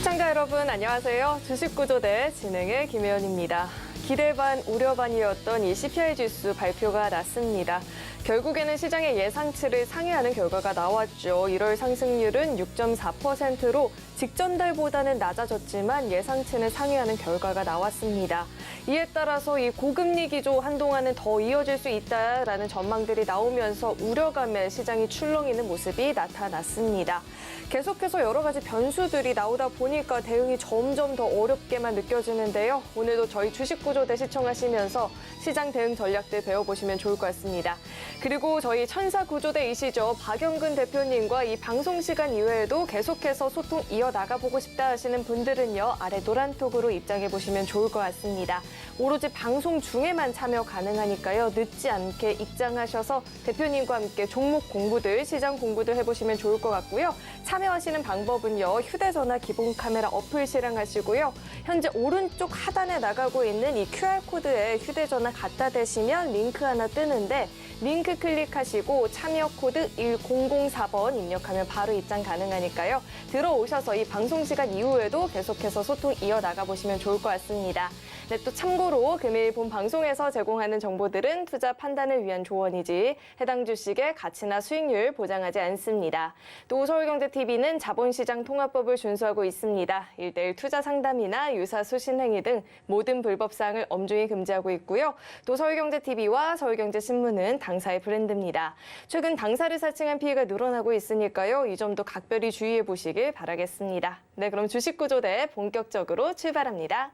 시청자 여러분 안녕하세요. 주식구조대 진행의 김혜연입니다. 기대 반 우려 반이었던 이 CPI 지수 발표가 났습니다. 결국에는 시장의 예상치를 상회하는 결과가 나왔죠. 1월 상승률은 6.4%로 직전 달보다는 낮아졌지만 예상치는 상회하는 결과가 나왔습니다. 이에 따라서 이 고금리 기조 한동안은 더 이어질 수 있다라는 전망들이 나오면서 우려감에 시장이 출렁이는 모습이 나타났습니다. 계속해서 여러 가지 변수들이 나오다 보니까 대응이 점점 더 어렵게만 느껴지는데요. 오늘도 저희 주식구조대 시청하시면서 시장 대응 전략들 배워보시면 좋을 것 같습니다. 그리고 저희 천사구조대이시죠. 박영근 대표님과 이 방송 시간 이외에도 계속해서 소통 이어나가보고 싶다 하시는 분들은요. 아래 노란톡으로 입장해보시면 좋을 것 같습니다. 오로지 방송 중에만 참여 가능하니까요. 늦지 않게 입장하셔서 대표님과 함께 종목 공부들, 시장 공부들 해보시면 좋을 것 같고요. 참여하시는 방법은요. 휴대전화 기본 카메라 어플 실행하시고요. 현재 오른쪽 하단에 나가고 있는 이 QR코드에 휴대전화 갖다 대시면 링크 하나 뜨는데 링크 클릭하시고 참여 코드 1004번 입력하면 바로 입장 가능하니까요. 들어오셔서 이 방송 시간 이후에도 계속해서 소통 이어나가 보시면 좋을 것 같습니다. 네, 또 참고로 금일 본 방송에서 제공하는 정보들은 투자 판단을 위한 조언이지 해당 주식의 가치나 수익률 보장하지 않습니다. 또 서울경제TV는 자본시장 통합법을 준수하고 있습니다. 1:1 투자 상담이나 유사수 신행위 등 모든 불법 사항을 엄중히 금지하고 있고요. 또 서울경제TV와 서울경제신문은 당사의 브랜드입니다. 최근 당사를 사칭한 피해가 늘어나고 있으니까요. 이 점도 각별히 주의해 보시길 바라겠습니다. 네, 그럼 주식구조대 본격적으로 출발합니다.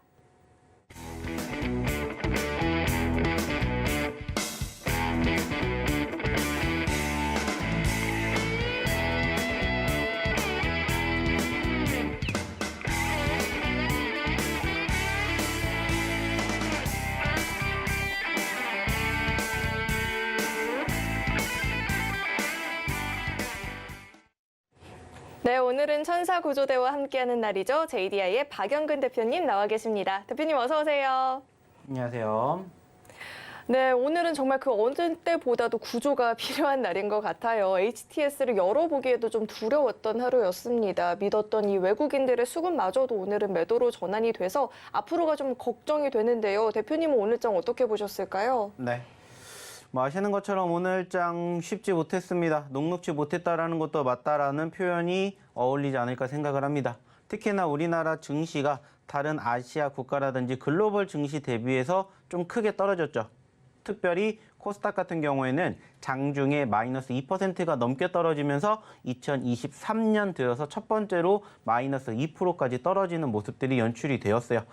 네, 오늘은 천사구조대와 함께하는 날이죠. JDI의 박영근 대표님 나와 계십니다. 대표님 어서 오세요. 안녕하세요. 네, 오늘은 정말 그 어느 때보다도 구조가 필요한 날인 것 같아요. HTS를 열어보기에도 좀 두려웠던 하루였습니다. 믿었던 이 외국인들의 수급마저도 오늘은 매도로 전환이 돼서 앞으로가 좀 걱정이 되는데요. 대표님은 오늘 장 어떻게 보셨을까요? 네. 뭐 아시는 것처럼 오늘 장 쉽지 못했습니다. 녹록지 못했다라는 것도 맞다라는 표현이 어울리지 않을까 생각을 합니다. 특히나 우리나라 증시가 다른 아시아 국가라든지 글로벌 증시 대비해서 좀 크게 떨어졌죠. 특별히 코스닥 같은 경우에는 장중에 마이너스 2%가 넘게 떨어지면서 2023년 들어서 첫 번째로 마이너스 2%까지 떨어지는 모습들이 연출이 되었어요.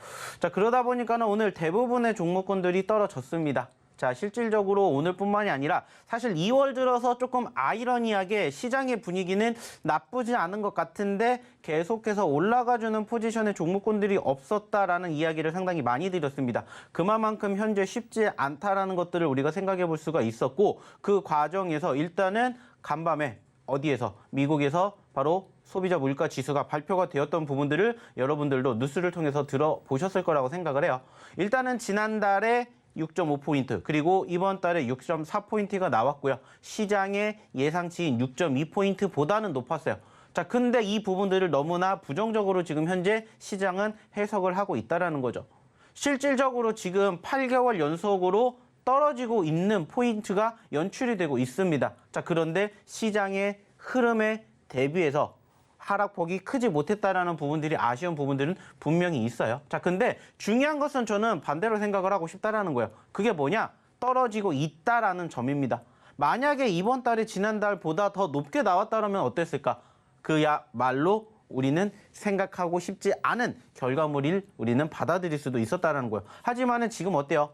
자, 그러다 보니까는 오늘 대부분의 종목군들이 떨어졌습니다. 자, 실질적으로 오늘뿐만이 아니라 사실 2월 들어서 조금 아이러니하게 시장의 분위기는 나쁘지 않은 것 같은데 계속해서 올라가주는 포지션의 종목군들이 없었다라는 이야기를 상당히 많이 드렸습니다. 그만큼 현재 쉽지 않다라는 것들을 우리가 생각해 볼 수가 있었고 그 과정에서 일단은 간밤에 어디에서? 미국에서 바로 소비자 물가 지수가 발표가 되었던 부분들을 여러분들도 뉴스를 통해서 들어보셨을 거라고 생각을 해요. 일단은 지난달에 6.5포인트 그리고 이번 달에 6.4포인트가 나왔고요. 시장의 예상치인 6.2포인트보다는 높았어요. 자, 근데 이 부분들을 너무나 부정적으로 지금 현재 시장은 해석을 하고 있다는 거죠. 실질적으로 지금 8개월 연속으로 떨어지고 있는 포인트가 연출이 되고 있습니다. 자, 그런데 시장의 흐름에 대비해서 하락폭이 크지 못했다라는 부분들이 아쉬운 부분들은 분명히 있어요. 자, 근데 중요한 것은 저는 반대로 생각을 하고 싶다라는 거예요. 그게 뭐냐? 떨어지고 있다라는 점입니다. 만약에 이번 달에 지난달보다 더 높게 나왔다면 어땠을까? 그야말로 우리는 생각하고 싶지 않은 결과물을 우리는 받아들일 수도 있었다는 거예요. 하지만은 지금 어때요?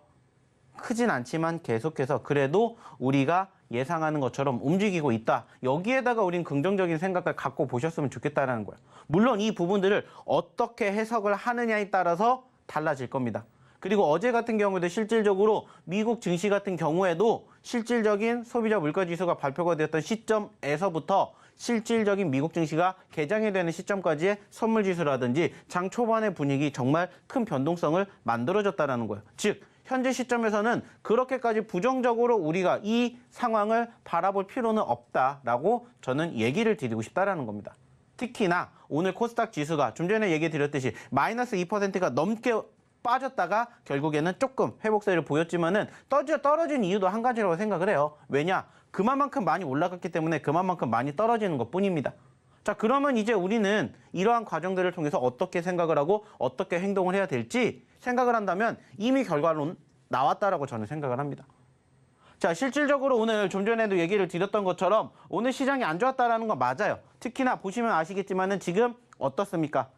크진 않지만 계속해서 그래도 우리가 예상하는 것처럼 움직이고 있다. 여기에다가 우린 긍정적인 생각을 갖고 보셨으면 좋겠다는 거예요. 물론 이 부분들을 어떻게 해석을 하느냐에 따라서 달라질 겁니다. 그리고 어제 같은 경우에도 실질적으로 미국 증시 같은 경우에도 실질적인 소비자 물가지수가 발표가 되었던 시점에서부터 실질적인 미국 증시가 개장이 되는 시점까지의 선물지수라든지 장 초반의 분위기 정말 큰 변동성을 만들어줬다는 거예요. 즉 현재 시점에서는 그렇게까지 부정적으로 우리가 이 상황을 바라볼 필요는 없다라고 저는 얘기를 드리고 싶다라는 겁니다. 특히나 오늘 코스닥 지수가 좀 전에 얘기 드렸듯이 마이너스 2%가 넘게 빠졌다가 결국에는 조금 회복세를 보였지만은 떨어진 이유도 한 가지라고 생각을 해요. 왜냐? 그만큼 많이 올라갔기 때문에 그만큼 많이 떨어지는 것뿐입니다. 자, 그러면 이제 우리는 이러한 과정들을 통해서 어떻게 생각을 하고 어떻게 행동을 해야 될지 생각을 한다면 이미 결과론 나왔다라고 저는 생각을 합니다. 자, 실질적으로 오늘 좀 전에도 얘기를 드렸던 것처럼 오늘 시장이 안 좋았다라는 건 맞아요. 특히나 보시면 아시겠지만은 지금 어떻습니까?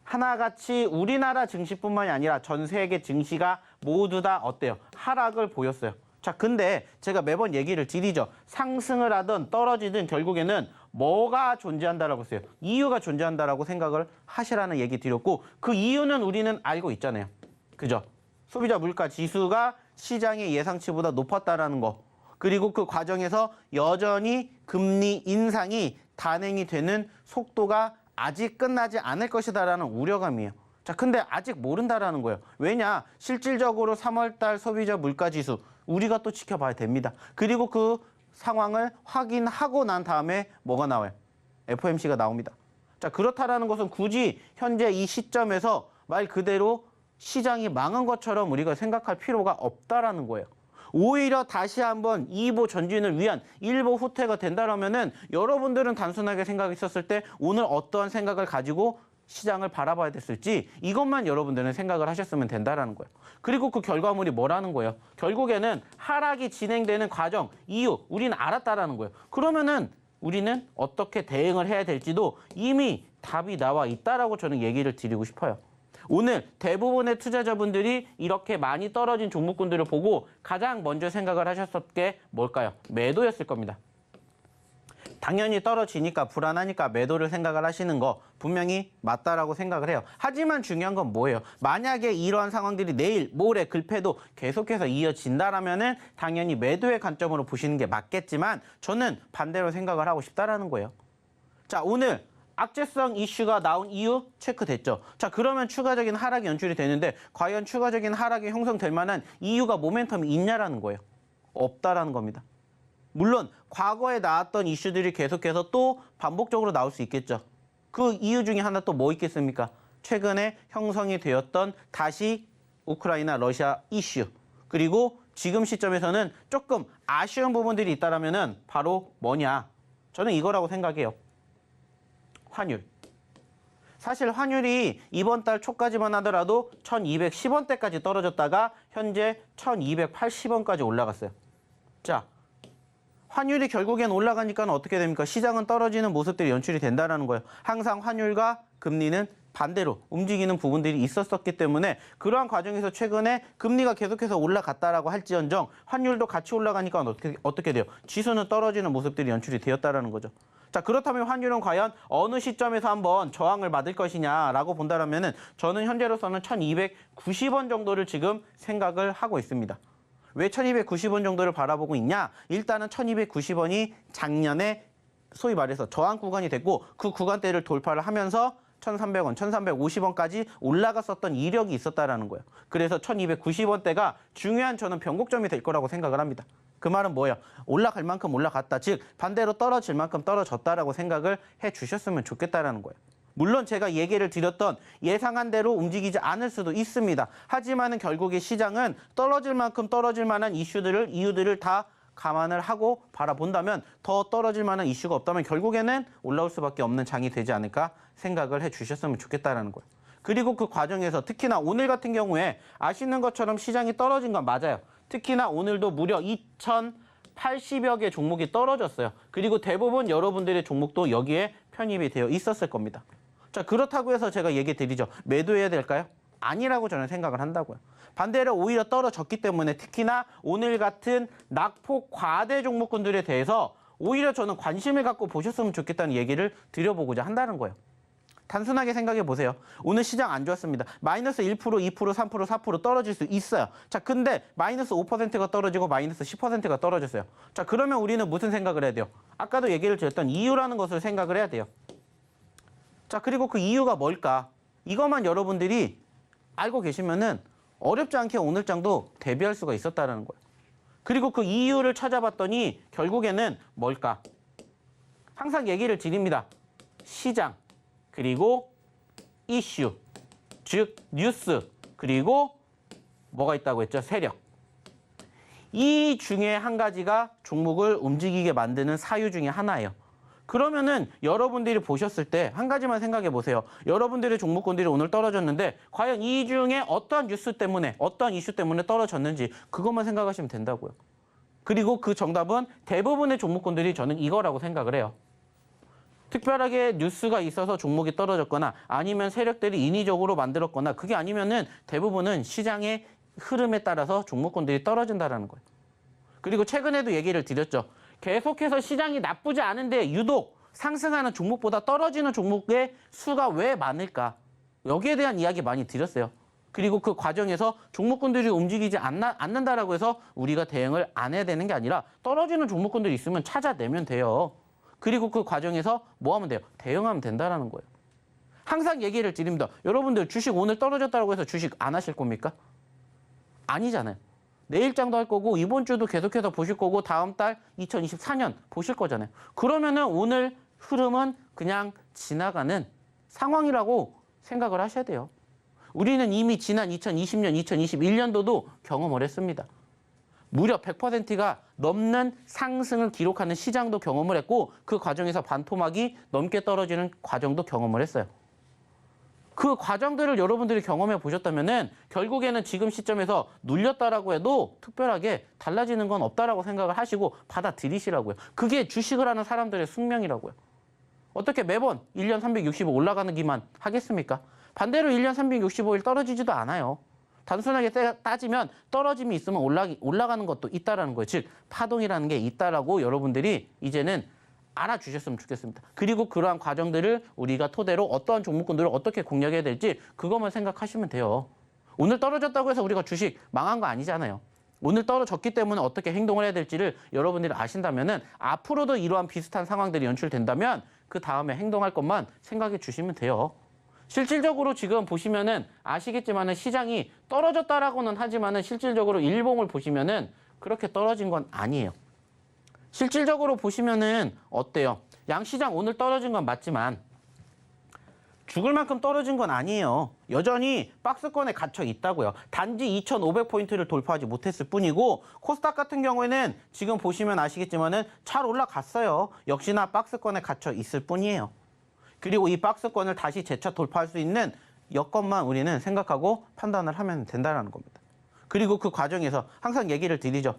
하나같이 우리나라 증시뿐만이 아니라 전 세계 증시가 모두 다 어때요? 하락을 보였어요. 자, 근데 제가 매번 얘기를 드리죠. 상승을 하든 떨어지든 결국에는 뭐가 존재한다라고 했어요. 이유가 존재한다라고 생각을 하시라는 얘기 드렸고 그 이유는 우리는 알고 있잖아요. 그죠? 소비자 물가 지수가 시장의 예상치보다 높았다라는 거. 그리고 그 과정에서 여전히 금리 인상이 단행이 되는 속도가 아직 끝나지 않을 것이다라는 우려감이에요. 자, 근데 아직 모른다라는 거예요. 왜냐? 실질적으로 3월달 소비자 물가지수 우리가 또 지켜봐야 됩니다. 그리고 그 상황을 확인하고 난 다음에 뭐가 나와요? FOMC가 나옵니다. 자, 그렇다라는 것은 굳이 현재 이 시점에서 말 그대로 시장이 망한 것처럼 우리가 생각할 필요가 없다라는 거예요. 오히려 다시 한번 2보 전진을 위한 1보 후퇴가 된다라면은 여러분들은 단순하게 생각했었을 때 오늘 어떠한 생각을 가지고 시장을 바라봐야 됐을지 이것만 여러분들은 생각을 하셨으면 된다라는 거예요. 그리고 그 결과물이 뭐라는 거예요? 결국에는 하락이 진행되는 과정, 이유 우리는 알았다라는 거예요. 그러면은 우리는 어떻게 대응을 해야 될지도 이미 답이 나와 있다라고 저는 얘기를 드리고 싶어요. 오늘 대부분의 투자자분들이 이렇게 많이 떨어진 종목군들을 보고 가장 먼저 생각을 하셨을 게 뭘까요? 매도였을 겁니다. 당연히 떨어지니까 불안하니까 매도를 생각을 하시는 거 분명히 맞다라고 생각을 해요. 하지만 중요한 건 뭐예요? 만약에 이러한 상황들이 내일, 모레 글패도 계속해서 이어진다라면은 당연히 매도의 관점으로 보시는 게 맞겠지만 저는 반대로 생각을 하고 싶다라는 거예요. 자, 오늘 악재성 이슈가 나온 이유 체크됐죠. 자, 그러면 추가적인 하락이 연출이 되는데 과연 추가적인 하락이 형성될 만한 이유가 모멘텀이 있냐라는 거예요. 없다라는 겁니다. 물론 과거에 나왔던 이슈들이 계속해서 또 반복적으로 나올 수 있겠죠. 그 이유 중에 하나 또 뭐 있겠습니까? 최근에 형성이 되었던 다시 우크라이나 러시아 이슈. 그리고 지금 시점에서는 조금 아쉬운 부분들이 있다라면은 바로 뭐냐? 저는 이거라고 생각해요. 환율. 사실 환율이 이번 달 초까지만 하더라도 1210원대까지 떨어졌다가 현재 1280원까지 올라갔어요. 자, 환율이 결국엔 올라가니까 어떻게 됩니까? 시장은 떨어지는 모습들이 연출이 된다는 거예요. 항상 환율과 금리는 반대로 움직이는 부분들이 있었기 때문에 그러한 과정에서 최근에 금리가 계속해서 올라갔다라고 할지언정 환율도 같이 올라가니까 어떻게 돼요? 지수는 떨어지는 모습들이 연출이 되었다라는 거죠. 자, 그렇다면 환율은 과연 어느 시점에서 한번 저항을 받을 것이냐라고 본다면은 저는 현재로서는 1290원 정도를 지금 생각을 하고 있습니다. 왜 1290원 정도를 바라보고 있냐? 일단은 1290원이 작년에 소위 말해서 저항 구간이 됐고 그 구간대를 돌파를 하면서 1300원, 1350원까지 올라갔었던 이력이 있었다라는 거예요. 그래서 1290원대가 중요한 저는 변곡점이 될 거라고 생각을 합니다. 그 말은 뭐예요? 올라갈 만큼 올라갔다. 즉 반대로 떨어질 만큼 떨어졌다라고 생각을 해 주셨으면 좋겠다라는 거예요. 물론 제가 얘기를 드렸던 예상한 대로 움직이지 않을 수도 있습니다. 하지만은 결국에 시장은 떨어질 만큼 떨어질 만한 이유들을 다 감안을 하고 바라본다면 더 떨어질 만한 이슈가 없다면 결국에는 올라올 수밖에 없는 장이 되지 않을까 생각을 해 주셨으면 좋겠다라는 거예요. 그리고 그 과정에서 특히나 오늘 같은 경우에 아시는 것처럼 시장이 떨어진 건 맞아요. 특히나 오늘도 무려 2080여 개 종목이 떨어졌어요. 그리고 대부분 여러분들의 종목도 여기에 편입이 되어 있었을 겁니다. 자, 그렇다고 해서 제가 얘기 드리죠. 매도해야 될까요? 아니라고 저는 생각을 한다고요. 반대로 오히려 떨어졌기 때문에 특히나 오늘 같은 낙폭 과대 종목군들에 대해서 오히려 저는 관심을 갖고 보셨으면 좋겠다는 얘기를 드려보고자 한다는 거예요. 단순하게 생각해 보세요. 오늘 시장 안 좋았습니다. 마이너스 1%, 2%, 3%, 4% 떨어질 수 있어요. 자, 근데 마이너스 5%가 떨어지고 마이너스 10%가 떨어졌어요. 자, 그러면 우리는 무슨 생각을 해야 돼요? 아까도 얘기를 드렸던 이유라는 것을 생각을 해야 돼요. 자, 그리고 그 이유가 뭘까? 이것만 여러분들이 알고 계시면은 어렵지 않게 오늘 장도 대비할 수가 있었다는 거예요. 그리고 그 이유를 찾아봤더니 결국에는 뭘까? 항상 얘기를 드립니다. 시장. 그리고 이슈, 즉 뉴스, 그리고 뭐가 있다고 했죠? 세력. 이 중에 한 가지가 종목을 움직이게 만드는 사유 중에 하나예요. 그러면은 여러분들이 보셨을 때 한 가지만 생각해 보세요. 여러분들의 종목군들이 오늘 떨어졌는데 과연 이 중에 어떠한 뉴스 때문에, 어떠한 이슈 때문에 떨어졌는지 그것만 생각하시면 된다고요. 그리고 그 정답은 대부분의 종목군들이 저는 이거라고 생각을 해요. 특별하게 뉴스가 있어서 종목이 떨어졌거나 아니면 세력들이 인위적으로 만들었거나 그게 아니면은 대부분은 시장의 흐름에 따라서 종목군들이 떨어진다라는 거예요. 그리고 최근에도 얘기를 드렸죠. 계속해서 시장이 나쁘지 않은데 유독 상승하는 종목보다 떨어지는 종목의 수가 왜 많을까? 여기에 대한 이야기 많이 드렸어요. 그리고 그 과정에서 종목군들이 움직이지 않는다라고 해서 우리가 대응을 안 해야 되는 게 아니라 떨어지는 종목군들이 있으면 찾아내면 돼요. 그리고 그 과정에서 뭐 하면 돼요? 대응하면 된다라는 거예요. 항상 얘기를 드립니다. 여러분들 주식 오늘 떨어졌다고 해서 주식 안 하실 겁니까? 아니잖아요. 내일장도 할 거고 이번 주도 계속해서 보실 거고 다음 달 2024년 보실 거잖아요. 그러면은 오늘 흐름은 그냥 지나가는 상황이라고 생각을 하셔야 돼요. 우리는 이미 지난 2020년, 2021년도도 경험을 했습니다. 무려 100%가 넘는 상승을 기록하는 시장도 경험을 했고 그 과정에서 반토막이 넘게 떨어지는 과정도 경험을 했어요. 그 과정들을 여러분들이 경험해 보셨다면은 결국에는 지금 시점에서 눌렸다라고 해도 특별하게 달라지는 건 없다라고 생각을 하시고 받아들이시라고요. 그게 주식을 하는 사람들의 숙명이라고요. 어떻게 매번 1년 365일 올라가는 기만 하겠습니까? 반대로 1년 365일 떨어지지도 않아요. 단순하게 따지면 떨어짐이 있으면 올라가는 것도 있다라는 거예요. 즉 파동이라는 게 있다라고 여러분들이 이제는 알아주셨으면 좋겠습니다. 그리고 그러한 과정들을 우리가 토대로 어떠한 종목군들을 어떻게 공략해야 될지 그것만 생각하시면 돼요. 오늘 떨어졌다고 해서 우리가 주식 망한 거 아니잖아요. 오늘 떨어졌기 때문에 어떻게 행동을 해야 될지를 여러분들이 아신다면은 앞으로도 이러한 비슷한 상황들이 연출된다면 그 다음에 행동할 것만 생각해 주시면 돼요. 실질적으로 지금 보시면은 아시겠지만은 시장이 떨어졌다라고는 하지만은 실질적으로 일봉을 보시면은 그렇게 떨어진 건 아니에요. 실질적으로 보시면은 어때요? 양시장 오늘 떨어진 건 맞지만 죽을 만큼 떨어진 건 아니에요. 여전히 박스권에 갇혀 있다고요. 단지 2,500포인트를 돌파하지 못했을 뿐이고 코스닥 같은 경우에는 지금 보시면 아시겠지만은 잘 올라갔어요. 역시나 박스권에 갇혀 있을 뿐이에요. 그리고 이 박스권을 다시 재차 돌파할 수 있는 여건만 우리는 생각하고 판단을 하면 된다는 겁니다. 그리고 그 과정에서 항상 얘기를 드리죠.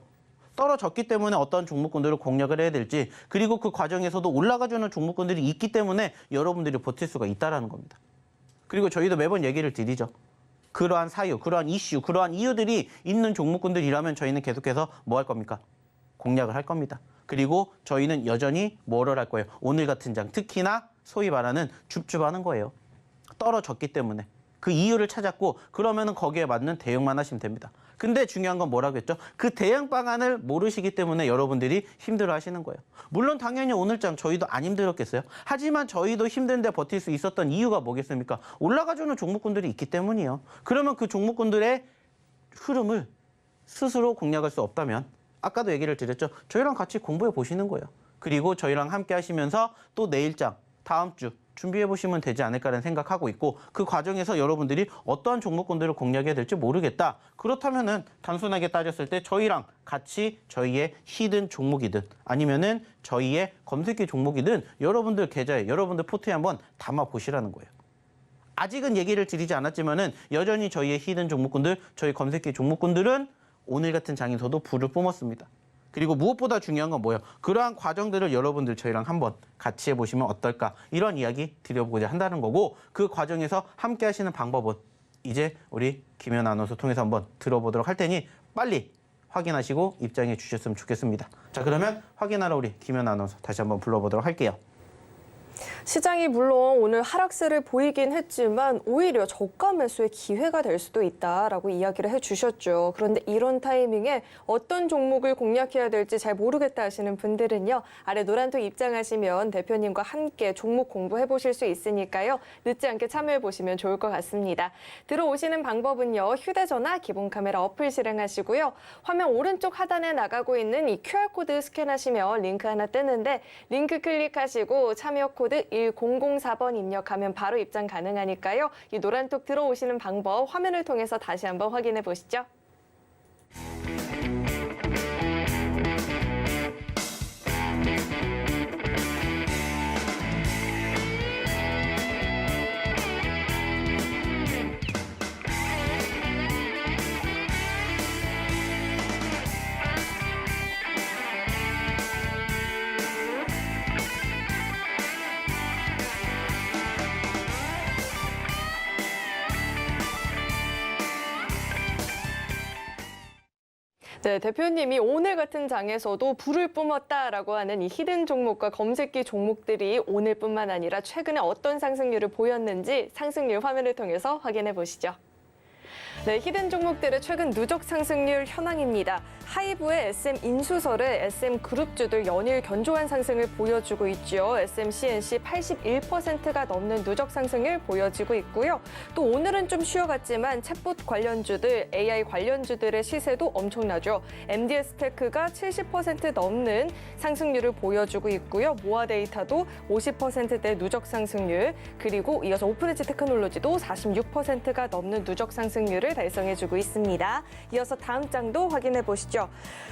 떨어졌기 때문에 어떤 종목군들을 공략을 해야 될지 그리고 그 과정에서도 올라가주는 종목군들이 있기 때문에 여러분들이 버틸 수가 있다는 겁니다. 그리고 저희도 매번 얘기를 드리죠. 그러한 사유, 그러한 이슈, 그러한 이유들이 있는 종목군들이라면 저희는 계속해서 뭐 할 겁니까? 공략을 할 겁니다. 그리고 저희는 여전히 뭐를 할 거예요? 오늘 같은 장, 특히나 소위 말하는 줍줍하는 거예요. 떨어졌기 때문에. 그 이유를 찾았고 그러면은 거기에 맞는 대응만 하시면 됩니다. 근데 중요한 건 뭐라고 했죠? 그 대응 방안을 모르시기 때문에 여러분들이 힘들어 하시는 거예요. 물론 당연히 오늘장 저희도 안 힘들었겠어요. 하지만 저희도 힘든데 버틸 수 있었던 이유가 뭐겠습니까? 올라가주는 종목군들이 있기 때문이에요. 그러면 그 종목군들의 흐름을 스스로 공략할 수 없다면 아까도 얘기를 드렸죠. 저희랑 같이 공부해 보시는 거예요. 그리고 저희랑 함께 하시면서 또 내일장, 다음 주 준비해 보시면 되지 않을까라는 생각하고 있고 그 과정에서 여러분들이 어떠한 종목군들을 공략해야 될지 모르겠다. 그렇다면은 단순하게 따졌을 때 저희랑 같이 저희의 히든 종목이든 아니면은 저희의 검색기 종목이든 여러분들 계좌에 여러분들 포트에 한번 담아 보시라는 거예요. 아직은 얘기를 드리지 않았지만은 여전히 저희의 히든 종목군들, 저희 검색기 종목군들은 오늘 같은 장에서도 불을 뿜었습니다. 그리고 무엇보다 중요한 건 뭐예요? 그러한 과정들을 여러분들 저희랑 한번 같이 해보시면 어떨까? 이런 이야기 드려보고자 한다는 거고 그 과정에서 함께 하시는 방법은 이제 우리 김연 아나운서 통해서 한번 들어보도록 할 테니 빨리 확인하시고 입장해 주셨으면 좋겠습니다. 자, 그러면 확인하러 우리 김연 아나운서 다시 한번 불러보도록 할게요. 시장이 물론 오늘 하락세를 보이긴 했지만 오히려 저가 매수의 기회가 될 수도 있다라고 이야기를 해주셨죠. 그런데 이런 타이밍에 어떤 종목을 공략해야 될지 잘 모르겠다 하시는 분들은요. 아래 노란톡 입장하시면 대표님과 함께 종목 공부해 보실 수 있으니까요. 늦지 않게 참여해 보시면 좋을 것 같습니다. 들어오시는 방법은요. 휴대전화 기본 카메라 어플 실행하시고요. 화면 오른쪽 하단에 나가고 있는 이 QR코드 스캔하시면 링크 하나 뜨는데 링크 클릭하시고 참여 코드 코드 1004번 입력하면 바로 입장 가능하니까요. 이 노란톡 들어오시는 방법 화면을 통해서 다시 한번 확인해 보시죠. 네, 대표님이 오늘 같은 장에서도 불을 뿜었다라고 하는 이 히든 종목과 검색기 종목들이 오늘뿐만 아니라 최근에 어떤 상승률을 보였는지 상승률 화면을 통해서 확인해 보시죠. 네, 히든 종목들의 최근 누적 상승률 현황입니다. 하이브의 SM 인수설에 SM그룹주들 연일 견조한 상승을 보여주고 있죠. SMCNC 81%가 넘는 누적 상승을 보여지고 있고요. 또 오늘은 좀 쉬어갔지만 챗봇 관련주들, AI 관련주들의 시세도 엄청나죠. MDS테크가 70% 넘는 상승률을 보여주고 있고요. 모아데이터도 50%대 누적 상승률, 그리고 이어서 오픈엣지 테크놀로지도 46%가 넘는 누적 상승률을 달성해주고 있습니다. 이어서 다음 장도 확인해 보시죠.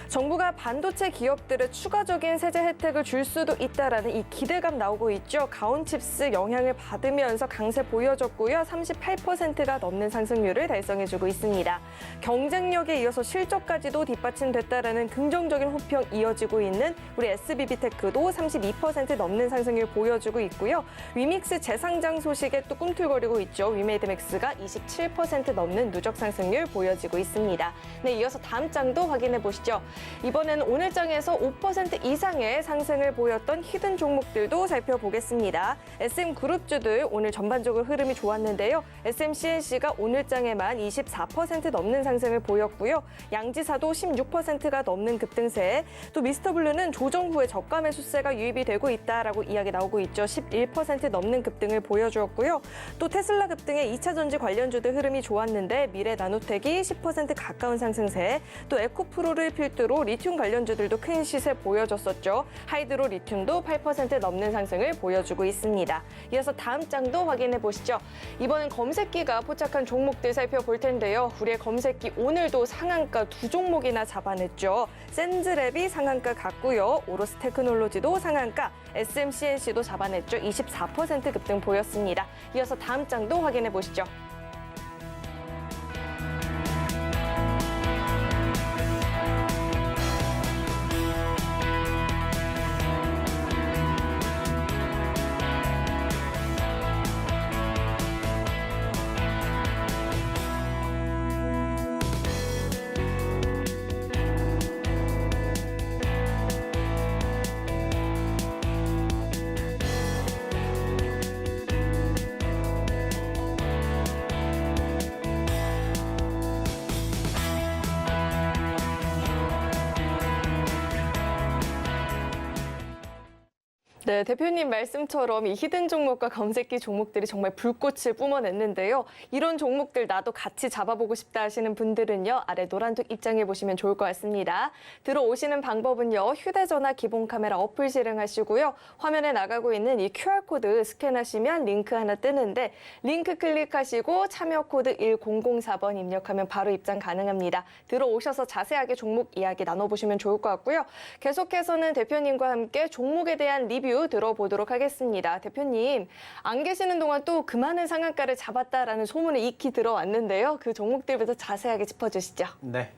정부가 반도체 기업들의 추가적인 세제 혜택을 줄 수도 있다라는 이 기대감 나오고 있죠. 가온칩스 영향을 받으면서 강세 보여줬고요. 38%가 넘는 상승률을 달성해주고 있습니다. 경쟁력에 이어서 실적까지도 뒷받침됐다라는 긍정적인 호평 이어지고 있는 우리 SBB테크도 32% 넘는 상승률 보여주고 있고요. 위믹스 재상장 소식에 또 꿈틀거리고 있죠. 위메이드맥스가 27% 넘는 누적 상승률 보여지고 있습니다. 네, 이어서 다음 장도 확인해 보시죠. 이번에는 오늘 장에서 5% 이상의 상승을 보였던 히든 종목들도 살펴보겠습니다. SM그룹주들 오늘 전반적으로 흐름이 좋았는데요. SMCNC가 오늘 장에만 24% 넘는 상승을 보였고요. 양지사도 16%가 넘는 급등세, 또 미스터블루는 조정 후에 저가 매수세가 유입이 되고 있다라고 이야기 나오고 있죠. 11% 넘는 급등을 보여주었고요. 또 테슬라 급등의 2차 전지 관련주들 흐름이 좋았는데 미래나노텍이 10% 가까운 상승세, 또 에코프로를 필두로 리튬 관련주들도 큰 시세 보여줬었죠. 하이드로 리튬도 8% 넘는 상승을 보여주고 있습니다. 이어서 다음 장도 확인해 보시죠. 이번엔 검색기가 포착한 종목들 살펴볼 텐데요. 우리의 검색기 오늘도 상한가 두 종목이나 잡아냈죠. 센즈랩이 상한가 갔고요. 오로스 테크놀로지도 상한가, SMCNC도 잡아냈죠. 24% 급등 보였습니다. 이어서 다음 장도 확인해 보시죠. 네, 대표님 말씀처럼 이 히든 종목과 검색기 종목들이 정말 불꽃을 뿜어냈는데요. 이런 종목들 나도 같이 잡아보고 싶다 하시는 분들은요. 아래 노란톡 입장해 보시면 좋을 것 같습니다. 들어오시는 방법은요. 휴대전화 기본 카메라 어플 실행하시고요. 화면에 나가고 있는 이 QR코드 스캔하시면 링크 하나 뜨는데 링크 클릭하시고 참여 코드 1004번 입력하면 바로 입장 가능합니다. 들어오셔서 자세하게 종목 이야기 나눠보시면 좋을 것 같고요. 계속해서는 대표님과 함께 종목에 대한 리뷰 들어보도록 하겠습니다. 대표님, 안 계시는 동안 또 그 많은 상한가를 잡았다라는 소문이 익히 들어왔는데요. 그 종목들부터 자세하게 짚어주시죠. 네.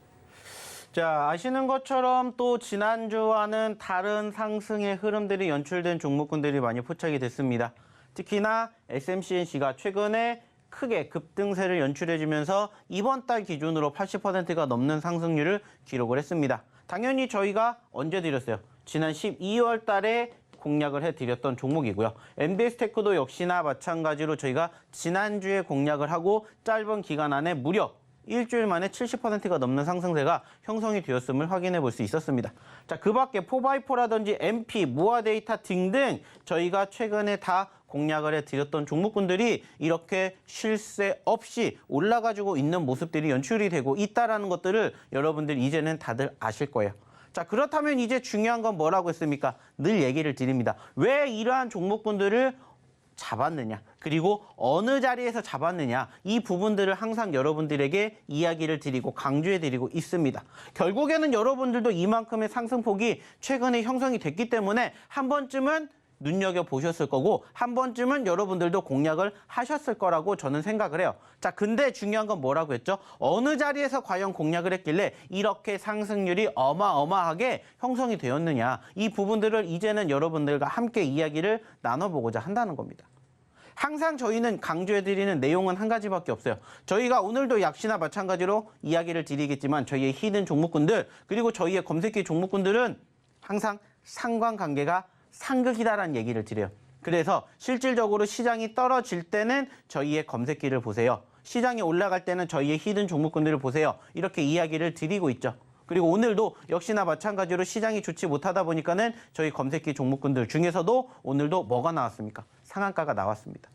자, 아시는 것처럼 또 지난주와는 다른 상승의 흐름들이 연출된 종목군들이 많이 포착이 됐습니다. 특히나 SMCNC가 최근에 크게 급등세를 연출해주면서 이번 달 기준으로 80%가 넘는 상승률을 기록을 했습니다. 당연히 저희가 언제 드렸어요? 지난 12월 달에 공략을 해드렸던 종목이고요. MDS테크도 역시나 마찬가지로 저희가 지난주에 공략을 하고 짧은 기간 안에 무려 일주일 만에 70%가 넘는 상승세가 형성이 되었음을 확인해 볼 수 있었습니다. 자, 그 밖에 4x4라든지 MP, 모아데이터 등등 저희가 최근에 다 공략을 해드렸던 종목군들이 이렇게 쉴새 없이 올라가지고 있는 모습들이 연출이 되고 있다는 것들을 여러분들 이제는 다들 아실 거예요. 자, 그렇다면 이제 중요한 건 뭐라고 했습니까? 늘 얘기를 드립니다. 왜 이러한 종목군들을 잡았느냐, 그리고 어느 자리에서 잡았느냐, 이 부분들을 항상 여러분들에게 이야기를 드리고 강조해 드리고 있습니다. 결국에는 여러분들도 이만큼의 상승폭이 최근에 형성이 됐기 때문에 한 번쯤은 눈여겨보셨을 거고 한 번쯤은 여러분들도 공략을 하셨을 거라고 저는 생각을 해요. 자, 근데 중요한 건 뭐라고 했죠? 어느 자리에서 과연 공략을 했길래 이렇게 상승률이 어마어마하게 형성이 되었느냐, 이 부분들을 이제는 여러분들과 함께 이야기를 나눠보고자 한다는 겁니다. 항상 저희는 강조해드리는 내용은 한 가지밖에 없어요. 저희가 오늘도 역시나 마찬가지로 이야기를 드리겠지만 저희의 히든 종목군들, 그리고 저희의 검색기 종목군들은 항상 상관관계가 상극이다라는 얘기를 드려요. 그래서 실질적으로 시장이 떨어질 때는 저희의 검색기를 보세요. 시장이 올라갈 때는 저희의 히든 종목군들을 보세요. 이렇게 이야기를 드리고 있죠. 그리고 오늘도 역시나 마찬가지로 시장이 좋지 못하다 보니까는 저희 검색기 종목군들 중에서도 오늘도 뭐가 나왔습니까? 상한가가 나왔습니다.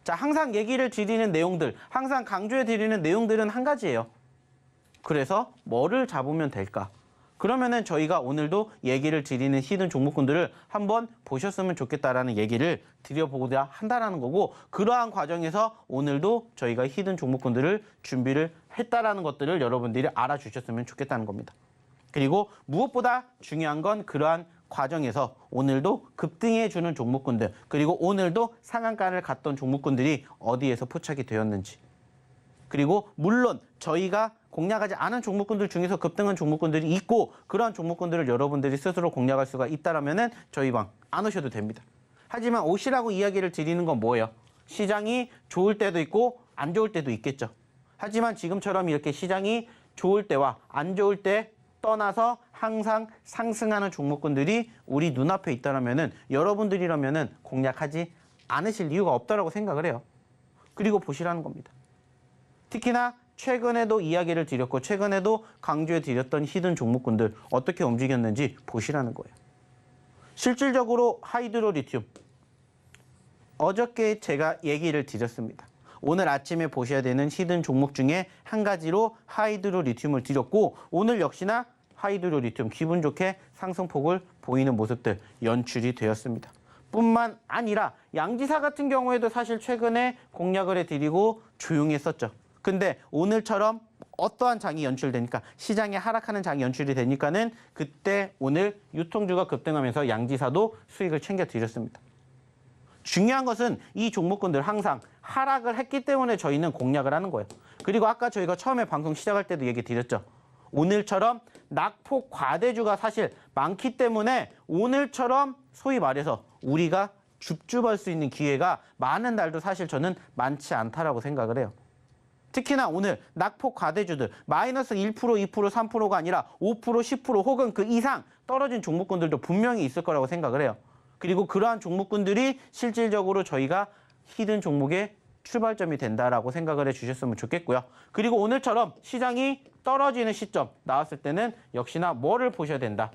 자, 항상 얘기를 드리는 내용들, 항상 강조해 드리는 내용들은 한 가지예요. 그래서 뭐를 잡으면 될까? 그러면은 저희가 오늘도 얘기를 드리는 히든 종목군들을 한번 보셨으면 좋겠다라는 얘기를 드려보고자 한다라는 거고, 그러한 과정에서 오늘도 저희가 히든 종목군들을 준비를 했다라는 것들을 여러분들이 알아주셨으면 좋겠다는 겁니다. 그리고 무엇보다 중요한 건 그러한 과정에서 오늘도 급등해주는 종목군들, 그리고 오늘도 상한가를 갔던 종목군들이 어디에서 포착이 되었는지, 그리고 물론 저희가 공략하지 않은 종목군들 중에서 급등한 종목군들이 있고 그러한 종목군들을 여러분들이 스스로 공략할 수가 있다라면은 저희 방 안 오셔도 됩니다. 하지만 오시라고 이야기를 드리는 건 뭐예요? 시장이 좋을 때도 있고 안 좋을 때도 있겠죠. 하지만 지금처럼 이렇게 시장이 좋을 때와 안 좋을 때 떠나서 항상 상승하는 종목군들이 우리 눈앞에 있다라면은 여러분들이라면은 공략하지 않으실 이유가 없다라고 생각을 해요. 그리고 보시라는 겁니다. 특히나 최근에도 이야기를 드렸고 최근에도 강조해 드렸던 히든 종목군들 어떻게 움직였는지 보시라는 거예요. 실질적으로 하이드로 리튬, 어저께 제가 얘기를 드렸습니다. 오늘 아침에 보셔야 되는 히든 종목 중에 한 가지로 하이드로 리튬을 드렸고, 오늘 역시나 하이드로 리튬 기분 좋게 상승폭을 보이는 모습들 연출이 되었습니다. 뿐만 아니라 양지사 같은 경우에도 사실 최근에 공략을 해드리고 조용했었죠. 근데 오늘처럼 어떠한 장이 연출되니까, 시장이 하락하는 장이 연출이 되니까는 그때 오늘 유통주가 급등하면서 양지사도 수익을 챙겨드렸습니다. 중요한 것은 이 종목군들 항상 하락을 했기 때문에 저희는 공략을 하는 거예요. 그리고 아까 저희가 처음에 방송 시작할 때도 얘기 드렸죠. 오늘처럼 낙폭 과대주가 사실 많기 때문에 오늘처럼 소위 말해서 우리가 줍줍할 수 있는 기회가 많은 날도 사실 저는 많지 않다라고 생각을 해요. 특히나 오늘 낙폭 과대주들 마이너스 1%, 2%, 3%가 아니라 5%, 10% 혹은 그 이상 떨어진 종목군들도 분명히 있을 거라고 생각을 해요. 그리고 그러한 종목군들이 실질적으로 저희가 히든 종목의 출발점이 된다라고 생각을 해주셨으면 좋겠고요. 그리고 오늘처럼 시장이 떨어지는 시점 나왔을 때는 역시나 뭐를 보셔야 된다.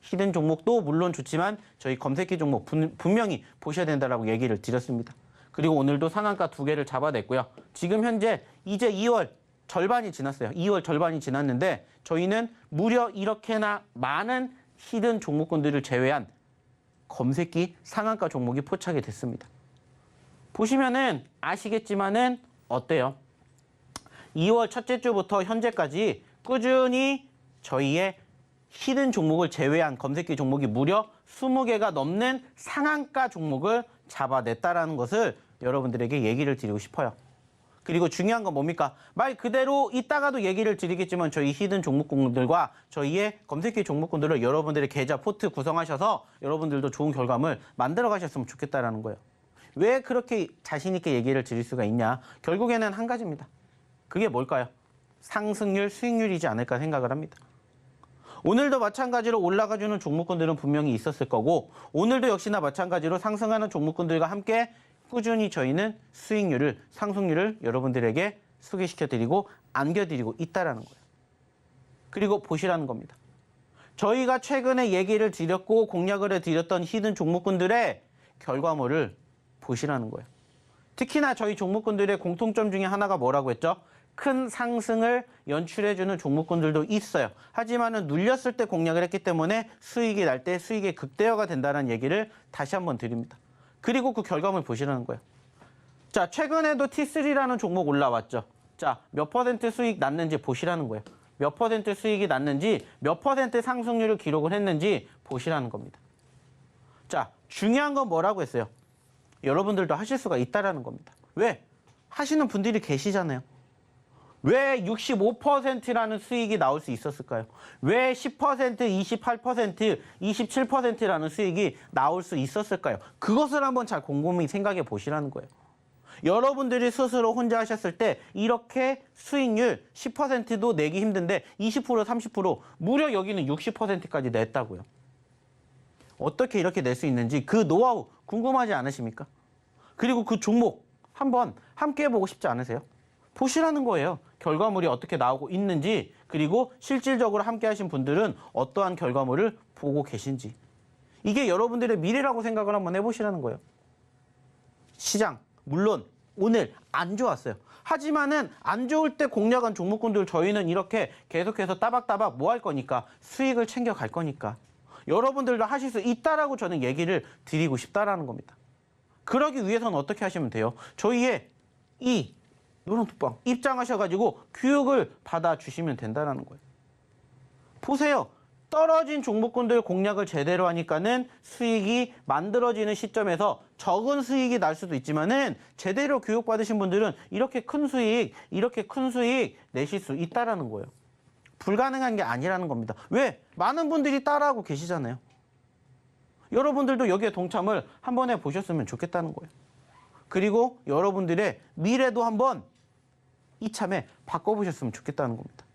히든 종목도 물론 좋지만 저희 검색기 종목 분명히 보셔야 된다라고 얘기를 드렸습니다. 그리고 오늘도 상한가 2개를 잡아냈고요. 지금 현재 이제 2월 절반이 지났어요. 2월 절반이 지났는데 저희는 무려 이렇게나 많은 히든 종목군들을 제외한 검색기 상한가 종목이 포착이 됐습니다. 보시면은 아시겠지만은 어때요? 2월 첫째 주부터 현재까지 꾸준히 저희의 히든 종목을 제외한 검색기 종목이 무려 20개가 넘는 상한가 종목을 잡아냈다라는 것을 여러분들에게 얘기를 드리고 싶어요. 그리고 중요한 건 뭡니까? 말 그대로 이따가도 얘기를 드리겠지만 저희 히든 종목군들과 저희의 검색기 종목군들을 여러분들의 계좌 포트 구성하셔서 여러분들도 좋은 결과물 만들어 가셨으면 좋겠다라는 거예요. 왜 그렇게 자신 있게 얘기를 드릴 수가 있냐? 결국에는 한 가지입니다. 그게 뭘까요? 상승률, 수익률이지 않을까 생각을 합니다. 오늘도 마찬가지로 올라가주는 종목군들은 분명히 있었을 거고, 오늘도 역시나 마찬가지로 상승하는 종목군들과 함께 꾸준히 저희는 수익률을, 상승률을 여러분들에게 소개시켜드리고 안겨드리고 있다는 거예요. 그리고 보시라는 겁니다. 저희가 최근에 얘기를 드렸고 공략을 해드렸던 히든 종목군들의 결과물을 보시라는 거예요. 특히나 저희 종목군들의 공통점 중에 하나가 뭐라고 했죠? 큰 상승을 연출해주는 종목군들도 있어요. 하지만은 눌렸을 때 공략을 했기 때문에 수익이 날 때 수익의 극대화가 된다는 얘기를 다시 한번 드립니다. 그리고 그 결과물 보시라는 거예요. 자, 최근에도 T3라는 종목 올라왔죠. 자, 몇 퍼센트 수익 났는지 보시라는 거예요. 몇 퍼센트 수익이 났는지, 몇 퍼센트 상승률을 기록을 했는지 보시라는 겁니다. 자, 중요한 건 뭐라고 했어요? 여러분들도 하실 수가 있다라는 겁니다. 왜? 하시는 분들이 계시잖아요. 왜 65%라는 수익이 나올 수 있었을까요? 왜 10%, 28%, 27%라는 수익이 나올 수 있었을까요? 그것을 한번 잘 곰곰이 생각해 보시라는 거예요. 여러분들이 스스로 혼자 하셨을 때 이렇게 수익률 10%도 내기 힘든데 20%, 30%, 무려 여기는 60%까지 냈다고요. 어떻게 이렇게 낼 수 있는지 그 노하우 궁금하지 않으십니까? 그리고 그 종목 한번 함께 해보고 싶지 않으세요? 보시라는 거예요. 결과물이 어떻게 나오고 있는지, 그리고 실질적으로 함께 하신 분들은 어떠한 결과물을 보고 계신지. 이게 여러분들의 미래라고 생각을 한번 해보시라는 거예요. 시장, 물론 오늘 안 좋았어요. 하지만은 안 좋을 때 공략한 종목군들 저희는 이렇게 계속해서 따박따박 뭐 할 거니까 수익을 챙겨갈 거니까 여러분들도 하실 수 있다라고 저는 얘기를 드리고 싶다라는 겁니다. 그러기 위해서는 어떻게 하시면 돼요? 저희의 이 노란톡방 입장하셔가지고 교육을 받아주시면 된다는 거예요. 보세요. 떨어진 종목군들 공략을 제대로 하니까는 수익이 만들어지는 시점에서 적은 수익이 날 수도 있지만은 제대로 교육받으신 분들은 이렇게 큰 수익 내실 수 있다라는 거예요. 불가능한 게 아니라는 겁니다. 왜? 많은 분들이 따라하고 계시잖아요. 여러분들도 여기에 동참을 한번 해보셨으면 좋겠다는 거예요. 그리고 여러분들의 미래도 한번 이참에 바꿔보셨으면 좋겠다는 겁니다.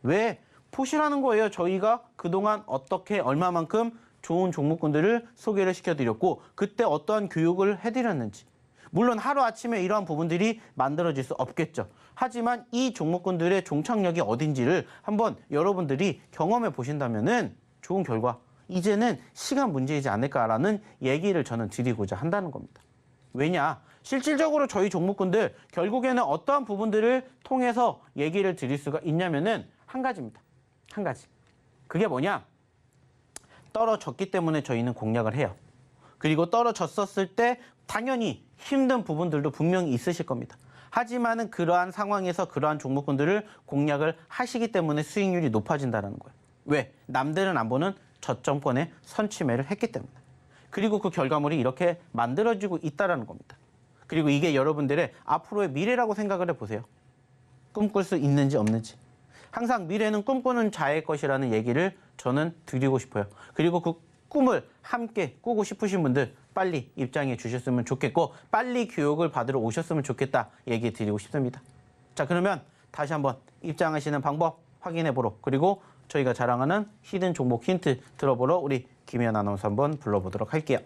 왜? 보시라는 거예요. 저희가 그동안 어떻게 얼마만큼 좋은 종목군들을 소개를 시켜드렸고 그때 어떠한 교육을 해드렸는지. 물론 하루아침에 이러한 부분들이 만들어질 수 없겠죠. 하지만 이 종목군들의 종착역이 어딘지를 한번 여러분들이 경험해 보신다면은 좋은 결과, 이제는 시간 문제이지 않을까라는 얘기를 저는 드리고자 한다는 겁니다. 왜냐? 실질적으로 저희 종목군들 결국에는 어떠한 부분들을 통해서 얘기를 드릴 수가 있냐면은 한 가지입니다. 한 가지. 그게 뭐냐? 떨어졌기 때문에 저희는 공략을 해요. 그리고 떨어졌었을 때 당연히 힘든 부분들도 분명히 있으실 겁니다. 하지만은 그러한 상황에서 그러한 종목군들을 공략을 하시기 때문에 수익률이 높아진다는 거예요. 왜? 남들은 안 보는 저점권에 선취매를 했기 때문에. 그리고 그 결과물이 이렇게 만들어지고 있다는 겁니다. 그리고 이게 여러분들의 앞으로의 미래라고 생각을 해보세요. 꿈꿀 수 있는지 없는지. 항상 미래는 꿈꾸는 자의 것이라는 얘기를 저는 드리고 싶어요. 그리고 그 꿈을 함께 꾸고 싶으신 분들 빨리 입장해 주셨으면 좋겠고 빨리 교육을 받으러 오셨으면 좋겠다 얘기 드리고 싶습니다. 자, 그러면 다시 한번 입장하시는 방법 확인해 보러, 그리고 저희가 자랑하는 히든 종목 힌트 들어보러 우리 김혜연 아나운서 한번 불러보도록 할게요.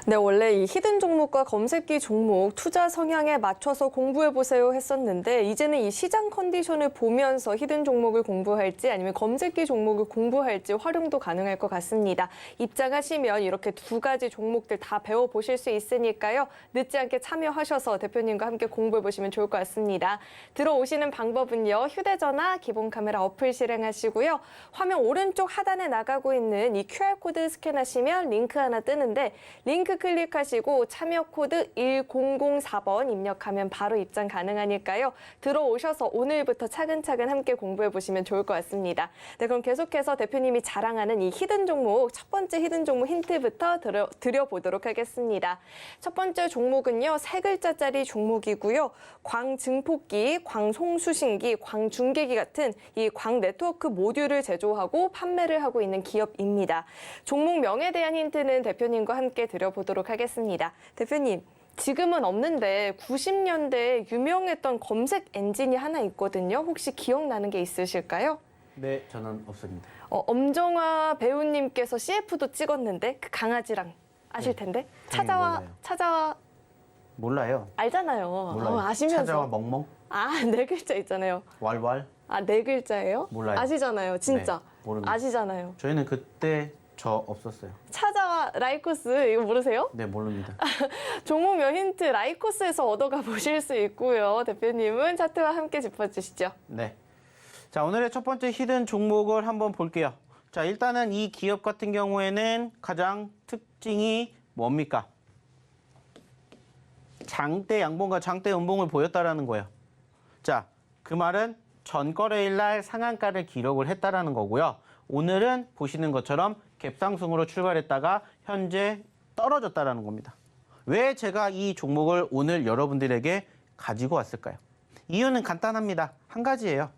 네, 원래 이 히든 종목과 검색기 종목 투자 성향에 맞춰서 공부해보세요 했었는데 이제는 이 시장 컨디션을 보면서 히든 종목을 공부할지 아니면 검색기 종목을 공부할지 활용도 가능할 것 같습니다. 입장하시면 이렇게 두 가지 종목들 다 배워보실 수 있으니까요. 늦지 않게 참여하셔서 대표님과 함께 공부해보시면 좋을 것 같습니다. 들어오시는 방법은요. 휴대전화 기본 카메라 어플 실행하시고요. 화면 오른쪽 하단에 나가고 있는 이 QR코드 스캔하시면 링크 하나 뜨는데 링크 클릭하시고 참여 코드 1004번 입력하면 바로 입장 가능하니까요. 들어오셔서 오늘부터 차근차근 함께 공부해보시면 좋을 것 같습니다. 네, 그럼 계속해서 대표님이 자랑하는 이 히든 종목, 첫 번째 히든 종목 힌트부터 드려보도록 하겠습니다. 첫 번째 종목은요. 세 글자짜리 종목이고요. 광증폭기, 광송수신기, 광중계기 같은 이 광네트워크 모듈을 제조하고 판매를 하고 있는 기업입니다. 종목 명에 대한 힌트는 대표님과 함께 드려보도록 하겠습니다. 대표님, 지금은 없는데 90년대에 유명했던 검색 엔진이 하나 있거든요. 혹시 기억나는 게 있으실까요? 네, 저는 없습니다. 엄정화 배우님께서 CF도 찍었는데 그 강아지랑 아실 텐데 찾아와 몰라요. 알잖아요. 몰라요. 아시면서 찾아와 멍멍? 네 글자 있잖아요. 왈왈? 네 글자예요? 몰라요. 아시잖아요. 진짜. 네, 모릅니다. 아시잖아요. 저희는 그때 저 없었어요. 찾아와 라이코스 이거 모르세요? 네, 모릅니다. 종목명 힌트 라이코스에서 얻어가 보실 수 있고요. 대표님은 차트와 함께 짚어주시죠. 네. 자, 오늘의 첫 번째 히든 종목을 한번 볼게요. 자, 일단은 이 기업 같은 경우에는 가장 특징이 뭡니까? 장대 양봉과 장대 음봉을 보였다라는 거예요. 자, 그 말은 전거래일 날 상한가를 기록을 했다라는 거고요. 오늘은 보시는 것처럼 갭상승으로 출발했다가 현재 떨어졌다라는 겁니다. 왜 제가 이 종목을 오늘 여러분들에게 가지고 왔을까요? 이유는 간단합니다. 한 가지예요.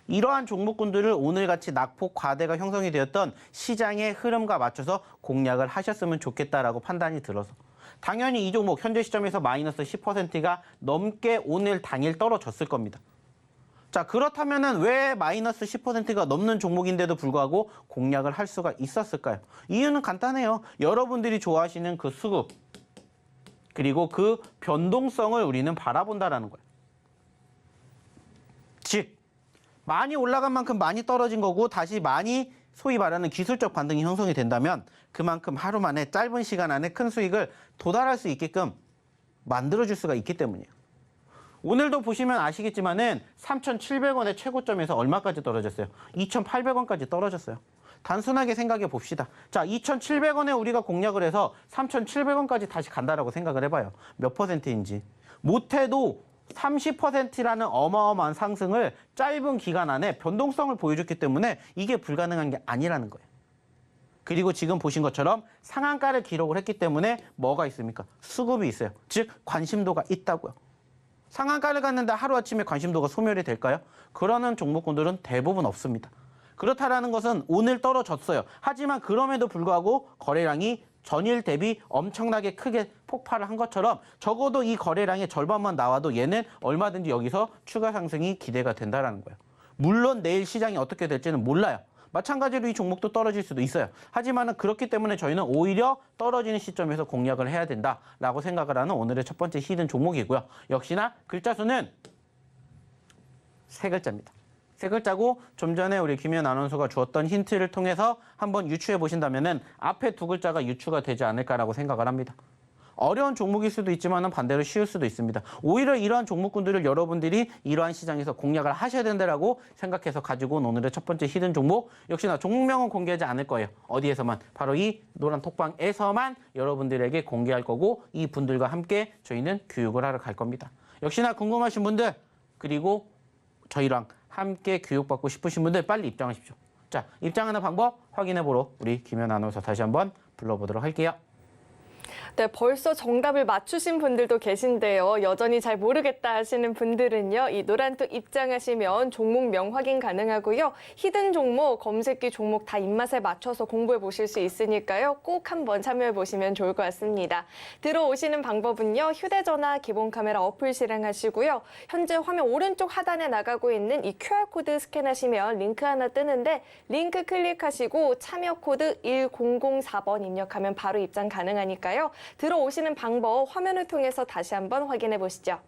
이러한 종목군들을 오늘같이 낙폭 과대가 형성이 되었던 시장의 흐름과 맞춰서 공략을 하셨으면 좋겠다라고 판단이 들어서 당연히 이 종목 현재 시점에서 마이너스 10%가 넘게 오늘 당일 떨어졌을 겁니다. 자, 그렇다면은 왜 마이너스 10%가 넘는 종목인데도 불구하고 공략을 할 수가 있었을까요? 이유는 간단해요. 여러분들이 좋아하시는 그 수급 그리고 그 변동성을 우리는 바라본다라는 거예요. 즉 많이 올라간 만큼 많이 떨어진 거고 다시 많이 소위 말하는 기술적 반등이 형성이 된다면 그만큼 하루 만에 짧은 시간 안에 큰 수익을 도달할 수 있게끔 만들어줄 수가 있기 때문이에요. 오늘도 보시면 아시겠지만은 3,700원의 최고점에서 얼마까지 떨어졌어요? 2,800원까지 떨어졌어요. 단순하게 생각해 봅시다. 자, 2,700원에 우리가 공략을 해서 3,700원까지 다시 간다라고 생각을 해봐요. 몇 퍼센트인지. 못해도 30%라는 어마어마한 상승을 짧은 기간 안에 변동성을 보여줬기 때문에 이게 불가능한 게 아니라는 거예요. 그리고 지금 보신 것처럼 상한가를 기록을 했기 때문에 뭐가 있습니까? 수급이 있어요. 즉 관심도가 있다고요. 상한가를 갔는데 하루아침에 관심도가 소멸이 될까요? 그러는 종목군들은 대부분 없습니다. 그렇다라는 것은 오늘 떨어졌어요. 하지만 그럼에도 불구하고 거래량이 전일 대비 엄청나게 크게 폭발을 한 것처럼 적어도 이 거래량의 절반만 나와도 얘는 얼마든지 여기서 추가 상승이 기대가 된다는 거예요. 물론 내일 시장이 어떻게 될지는 몰라요. 마찬가지로 이 종목도 떨어질 수도 있어요. 하지만 그렇기 때문에 저희는 오히려 떨어지는 시점에서 공략을 해야 된다라고 생각을 하는 오늘의 첫 번째 히든 종목이고요. 역시나 글자 수는 3글자입니다. 3글자고 좀 전에 우리 김현 아나운서가 주었던 힌트를 통해서 한번 유추해 보신다면은 앞에 2글자가 유추가 되지 않을까라고 생각을 합니다. 어려운 종목일 수도 있지만 반대로 쉬울 수도 있습니다. 오히려 이러한 종목군들을 여러분들이 이러한 시장에서 공략을 하셔야 된다라고 생각해서 가지고 온 오늘의 첫 번째 히든 종목. 역시나 종목명은 공개하지 않을 거예요. 어디에서만? 바로 이 노란 톡방에서만 여러분들에게 공개할 거고 이 분들과 함께 저희는 교육을 하러 갈 겁니다. 역시나 궁금하신 분들 그리고 저희랑 함께 교육받고 싶으신 분들 빨리 입장하십시오. 자, 입장하는 방법 확인해보러 우리 김현 아나운서 다시 한번 불러보도록 할게요. 네, 벌써 정답을 맞추신 분들도 계신데요. 여전히 잘 모르겠다 하시는 분들은요. 이 노란톡 입장하시면 종목명 확인 가능하고요. 히든 종목, 검색기 종목 다 입맛에 맞춰서 공부해 보실 수 있으니까요. 꼭 한번 참여해 보시면 좋을 것 같습니다. 들어오시는 방법은요. 휴대전화 기본 카메라 어플 실행하시고요. 현재 화면 오른쪽 하단에 나가고 있는 이 QR코드 스캔하시면 링크 하나 뜨는데 링크 클릭하시고 참여 코드 1004번 입력하면 바로 입장 가능하니까요. 들어오시는 방법 화면을 통해서 다시 한번 확인해 보시죠.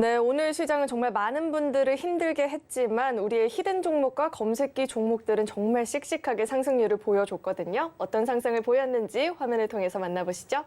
네, 오늘 시장은 정말 많은 분들을 힘들게 했지만 우리의 히든 종목과 검색기 종목들은 정말 씩씩하게 상승률을 보여줬거든요. 어떤 상승을 보였는지 화면을 통해서 만나보시죠.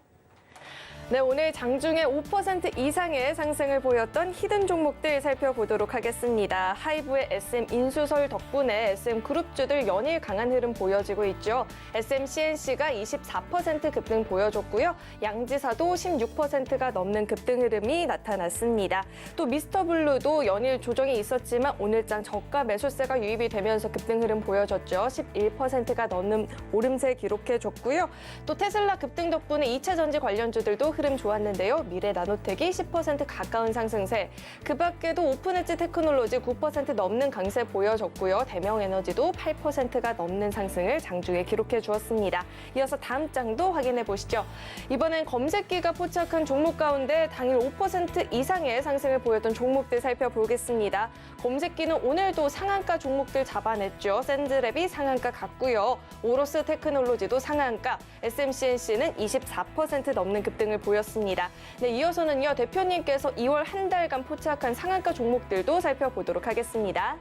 네, 오늘 장중에 5% 이상의 상승을 보였던 히든 종목들 살펴보도록 하겠습니다. 하이브의 SM 인수설 덕분에 SM 그룹주들 연일 강한 흐름 보여지고 있죠. SM CNC가 24% 급등 보여줬고요. 양지사도 16%가 넘는 급등 흐름이 나타났습니다. 또 미스터블루도 연일 조정이 있었지만 오늘장 저가 매수세가 유입이 되면서 급등 흐름 보여줬죠. 11%가 넘는 오름세 기록해줬고요. 또 테슬라 급등 덕분에 2차 전지 관련주들도 흐름 좋았는데요. 미래 나노텍이 10% 가까운 상승세, 그 밖에도 오픈엣지 테크놀로지 9% 넘는 강세 보여줬고요. 대명에너지도 8%가 넘는 상승을 장중에 기록해 주었습니다. 이어서 다음 장도 확인해 보시죠. 이번엔 검색기가 포착한 종목 가운데 당일 5% 이상의 상승을 보였던 종목들 살펴보겠습니다. 검색기는 오늘도 상한가 종목들 잡아냈죠. 샌드랩이 상한가 갔고요. 오로스 테크놀로지도 상한가, SMCNC는 24% 넘는 급등을 보였습니다. 네, 이어서는요, 대표님께서 2월 한 달간 포착한 상한가 종목들도 살펴보도록 하겠습니다.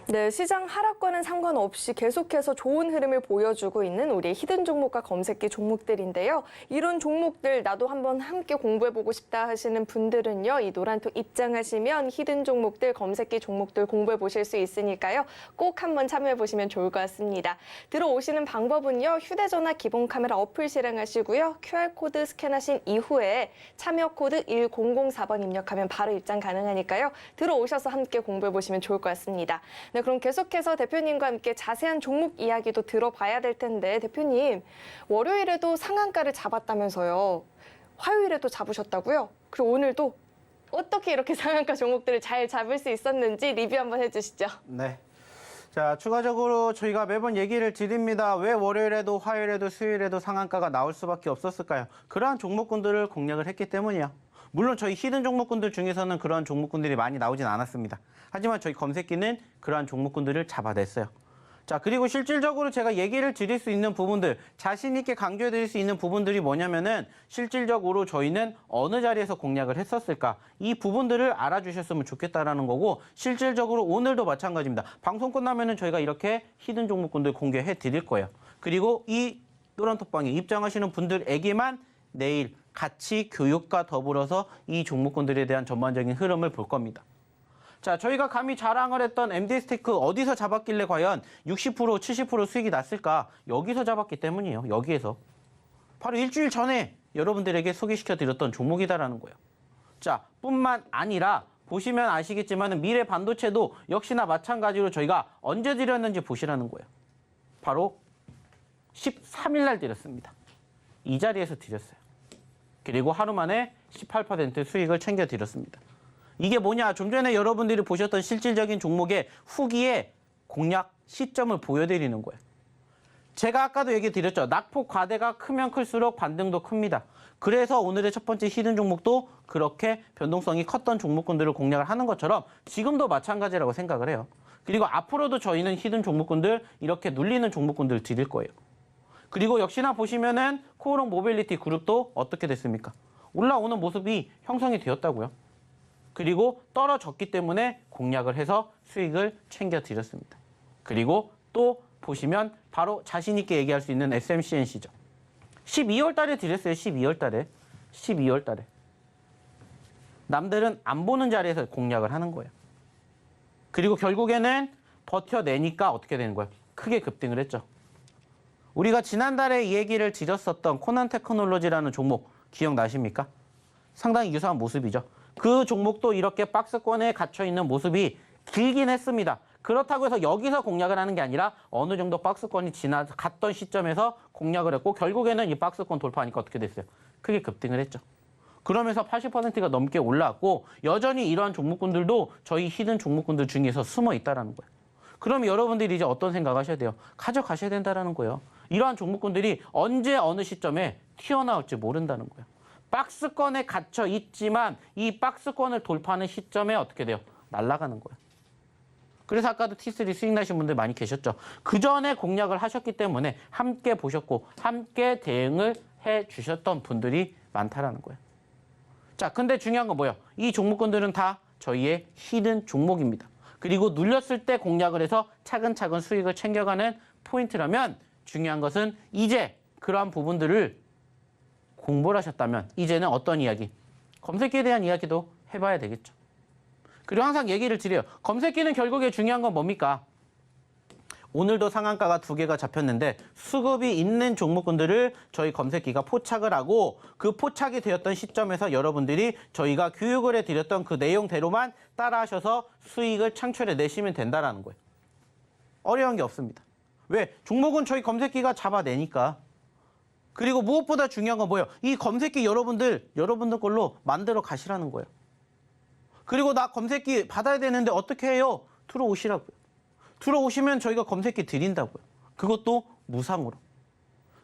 네, 시장 하락과는 상관없이 계속해서 좋은 흐름을 보여주고 있는 우리의 히든 종목과 검색기 종목들인데요. 이런 종목들 나도 한번 함께 공부해보고 싶다 하시는 분들은요, 이 노란톡 입장하시면 히든 종목들, 검색기 종목들 공부해보실 수 있으니까요. 꼭 한번 참여해보시면 좋을 것 같습니다. 들어오시는 방법은요, 휴대전화 기본 카메라 어플 실행하시고요. QR코드 스캔하신 이후에 참여 코드 1004번 입력하면 바로 입장 가능하니까요. 들어오셔서 함께 공부해보시면 좋을 것 같습니다. 네, 그럼 계속해서 대표님과 함께 자세한 종목 이야기도 들어봐야 될 텐데, 대표님, 월요일에도 상한가를 잡았다면서요. 화요일에도 잡으셨다고요? 그리고 오늘도 어떻게 이렇게 상한가 종목들을 잘 잡을 수 있었는지 리뷰 한번 해주시죠. 네. 자, 추가적으로 저희가 매번 얘기를 드립니다. 왜 월요일에도 화요일에도 수요일에도 상한가가 나올 수밖에 없었을까요? 그러한 종목군들을 공략을 했기 때문이에요. 물론 저희 히든 종목군들 중에서는 그러한 종목군들이 많이 나오진 않았습니다. 하지만 저희 검색기는 그러한 종목군들을 잡아냈어요. 자, 그리고 실질적으로 제가 얘기를 드릴 수 있는 부분들, 자신 있게 강조해 드릴 수 있는 부분들이 뭐냐면은 실질적으로 저희는 어느 자리에서 공략을 했었을까, 이 부분들을 알아주셨으면 좋겠다라는 거고, 실질적으로 오늘도 마찬가지입니다. 방송 끝나면은 저희가 이렇게 히든 종목군들 공개해 드릴 거예요. 그리고 이 노란톡방에 입장하시는 분들에게만 내일 같이 교육과 더불어서 이 종목군들에 대한 전반적인 흐름을 볼 겁니다. 자, 저희가 감히 자랑을 했던 MD스테이크 어디서 잡았길래 과연 60%, 70% 수익이 났을까? 여기서 잡았기 때문이에요. 여기에서. 바로 일주일 전에 여러분들에게 소개시켜드렸던 종목이다라는 거예요. 자, 뿐만 아니라 보시면 아시겠지만 미래 반도체도 역시나 마찬가지로 저희가 언제 드렸는지 보시라는 거예요. 바로 13일 날 드렸습니다. 이 자리에서 드렸어요. 그리고 하루 만에 18% 수익을 챙겨드렸습니다. 이게 뭐냐? 좀 전에 여러분들이 보셨던 실질적인 종목의 후기에 공략 시점을 보여드리는 거예요. 제가 아까도 얘기 드렸죠. 낙폭 과대가 크면 클수록 반등도 큽니다. 그래서 오늘의 첫 번째 히든 종목도 그렇게 변동성이 컸던 종목군들을 공략을 하는 것처럼 지금도 마찬가지라고 생각을 해요. 그리고 앞으로도 저희는 히든 종목군들, 이렇게 눌리는 종목군들 드릴 거예요. 그리고 역시나 보시면은 코오롱 모빌리티 그룹도 어떻게 됐습니까? 올라오는 모습이 형성이 되었다고요. 그리고 떨어졌기 때문에 공략을 해서 수익을 챙겨드렸습니다. 그리고 또 보시면 바로 자신 있게 얘기할 수 있는 SMCNC죠. 12월 달에 드렸어요. 12월 달에. 12월 달에. 남들은 안 보는 자리에서 공략을 하는 거예요. 그리고 결국에는 버텨내니까 어떻게 되는 거예요? 크게 급등을 했죠. 우리가 지난달에 이 얘기를 드렸었던 코난 테크놀로지라는 종목 기억나십니까? 상당히 유사한 모습이죠. 그 종목도 이렇게 박스권에 갇혀있는 모습이 길긴 했습니다. 그렇다고 해서 여기서 공략을 하는 게 아니라 어느 정도 박스권이 지나갔던 시점에서 공략을 했고, 결국에는 이 박스권 돌파하니까 어떻게 됐어요? 크게 급등을 했죠. 그러면서 80%가 넘게 올라왔고, 여전히 이러한 종목군들도 저희 히든 종목군들 중에서 숨어 있다는 거예요. 그럼 여러분들이 이제 어떤 생각하셔야 돼요? 가져가셔야 된다는 거예요. 이러한 종목군들이 언제 어느 시점에 튀어나올지 모른다는 거예요. 박스권에 갇혀 있지만 이 박스권을 돌파하는 시점에 어떻게 돼요? 날아가는 거예요. 그래서 아까도 T3 수익 나신 분들 많이 계셨죠. 그 전에 공략을 하셨기 때문에 함께 보셨고 함께 대응을 해 주셨던 분들이 많다라는 거예요. 자, 근데 중요한 건 뭐예요? 이 종목군들은 다 저희의 히든 종목입니다. 그리고 눌렸을 때 공략을 해서 차근차근 수익을 챙겨가는 포인트라면 중요한 것은 이제 그러한 부분들을 공부를 하셨다면 이제는 어떤 이야기? 검색기에 대한 이야기도 해봐야 되겠죠. 그리고 항상 얘기를 드려요. 검색기는 결국에 중요한 건 뭡니까? 오늘도 상한가가 2개가 잡혔는데 수급이 있는 종목군들을 저희 검색기가 포착을 하고 그 포착이 되었던 시점에서 여러분들이 저희가 교육을 해드렸던 그 내용대로만 따라하셔서 수익을 창출해 내시면 된다는 거예요. 어려운 게 없습니다. 왜? 종목은 저희 검색기가 잡아내니까. 그리고 무엇보다 중요한 건 뭐예요? 이 검색기 여러분들 걸로 만들어 가시라는 거예요. 그리고 나 검색기 받아야 되는데 어떻게 해요? 들어오시라고요. 들어오시면 저희가 검색기 드린다고요. 그것도 무상으로.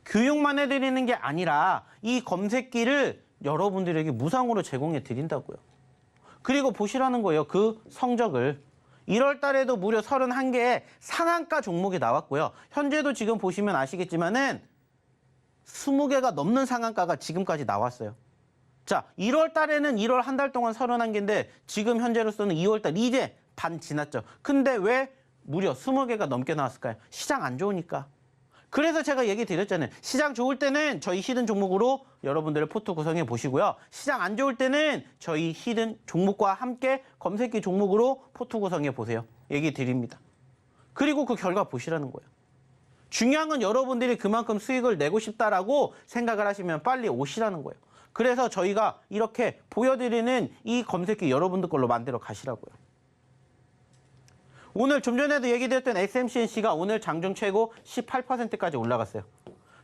교육만 해드리는 게 아니라 이 검색기를 여러분들에게 무상으로 제공해 드린다고요. 그리고 보시라는 거예요. 그 성적을. 1월 달에도 무려 31개의 상한가 종목이 나왔고요. 현재도 지금 보시면 아시겠지만은 20개가 넘는 상한가가 지금까지 나왔어요. 자, 1월 달에는 1월 한 달 동안 31개인데 지금 현재로서는 2월 달 이제 반 지났죠. 근데 왜 무려 20개가 넘게 나왔을까요? 시장 안 좋으니까. 그래서 제가 얘기 드렸잖아요. 시장 좋을 때는 저희 히든 종목으로 여러분들의 포트 구성해 보시고요. 시장 안 좋을 때는 저희 히든 종목과 함께 검색기 종목으로 포트 구성해 보세요. 얘기 드립니다. 그리고 그 결과 보시라는 거예요. 중요한 건 여러분들이 그만큼 수익을 내고 싶다라고 생각을 하시면 빨리 오시라는 거예요. 그래서 저희가 이렇게 보여드리는 이 검색기 여러분들 걸로 만들어 가시라고요. 오늘 좀 전에도 얘기드렸던 SMCNC가 오늘 장중 최고 18%까지 올라갔어요.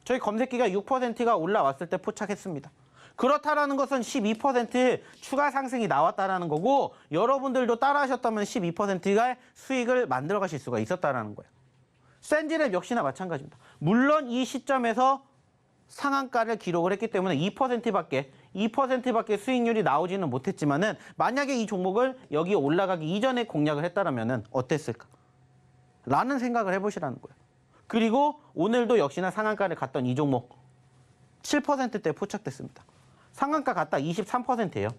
저희 검색기가 6%가 올라왔을 때 포착했습니다. 그렇다라는 것은 12% 추가 상승이 나왔다라는 거고 여러분들도 따라하셨다면 12%의 수익을 만들어 가실 수가 있었다라는 거예요. 센지랩 역시나 마찬가지입니다. 물론 이 시점에서 상한가를 기록을 했기 때문에 2%밖에 수익률이 나오지는 못했지만은 만약에 이 종목을 여기 올라가기 이전에 공략을 했다라면은 어땠을까? 라는 생각을 해보시라는 거예요. 그리고 오늘도 역시나 상한가를 갔던 이 종목 7%대 포착됐습니다. 상한가 갔다 23%예요.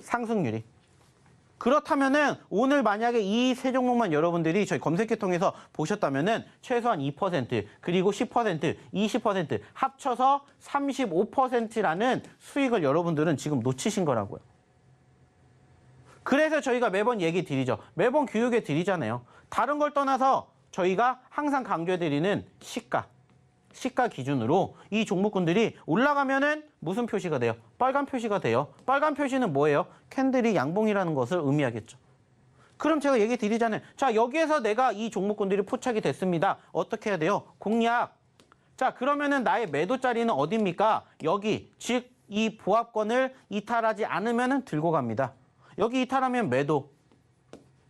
상승률이. 그렇다면은 오늘 만약에 이 세 종목만 여러분들이 저희 검색기 통해서 보셨다면은 최소한 2% 그리고 10%, 20% 합쳐서 35%라는 수익을 여러분들은 지금 놓치신 거라고요. 그래서 저희가 매번 얘기 드리죠. 매번 교육에 드리잖아요. 다른 걸 떠나서 저희가 항상 강조해드리는 시가 기준으로 이 종목군들이 올라가면은 무슨 표시가 돼요? 빨간 표시가 돼요. 빨간 표시는 뭐예요? 캔들이 양봉이라는 것을 의미하겠죠. 그럼 제가 얘기 드리잖아요. 자, 여기에서 내가 이 종목군들이 포착이 됐습니다. 어떻게 해야 돼요? 공략. 자, 그러면은 나의 매도 자리는 어디입니까? 여기, 즉 이 보합권을 이탈하지 않으면은 들고 갑니다. 여기 이탈하면 매도.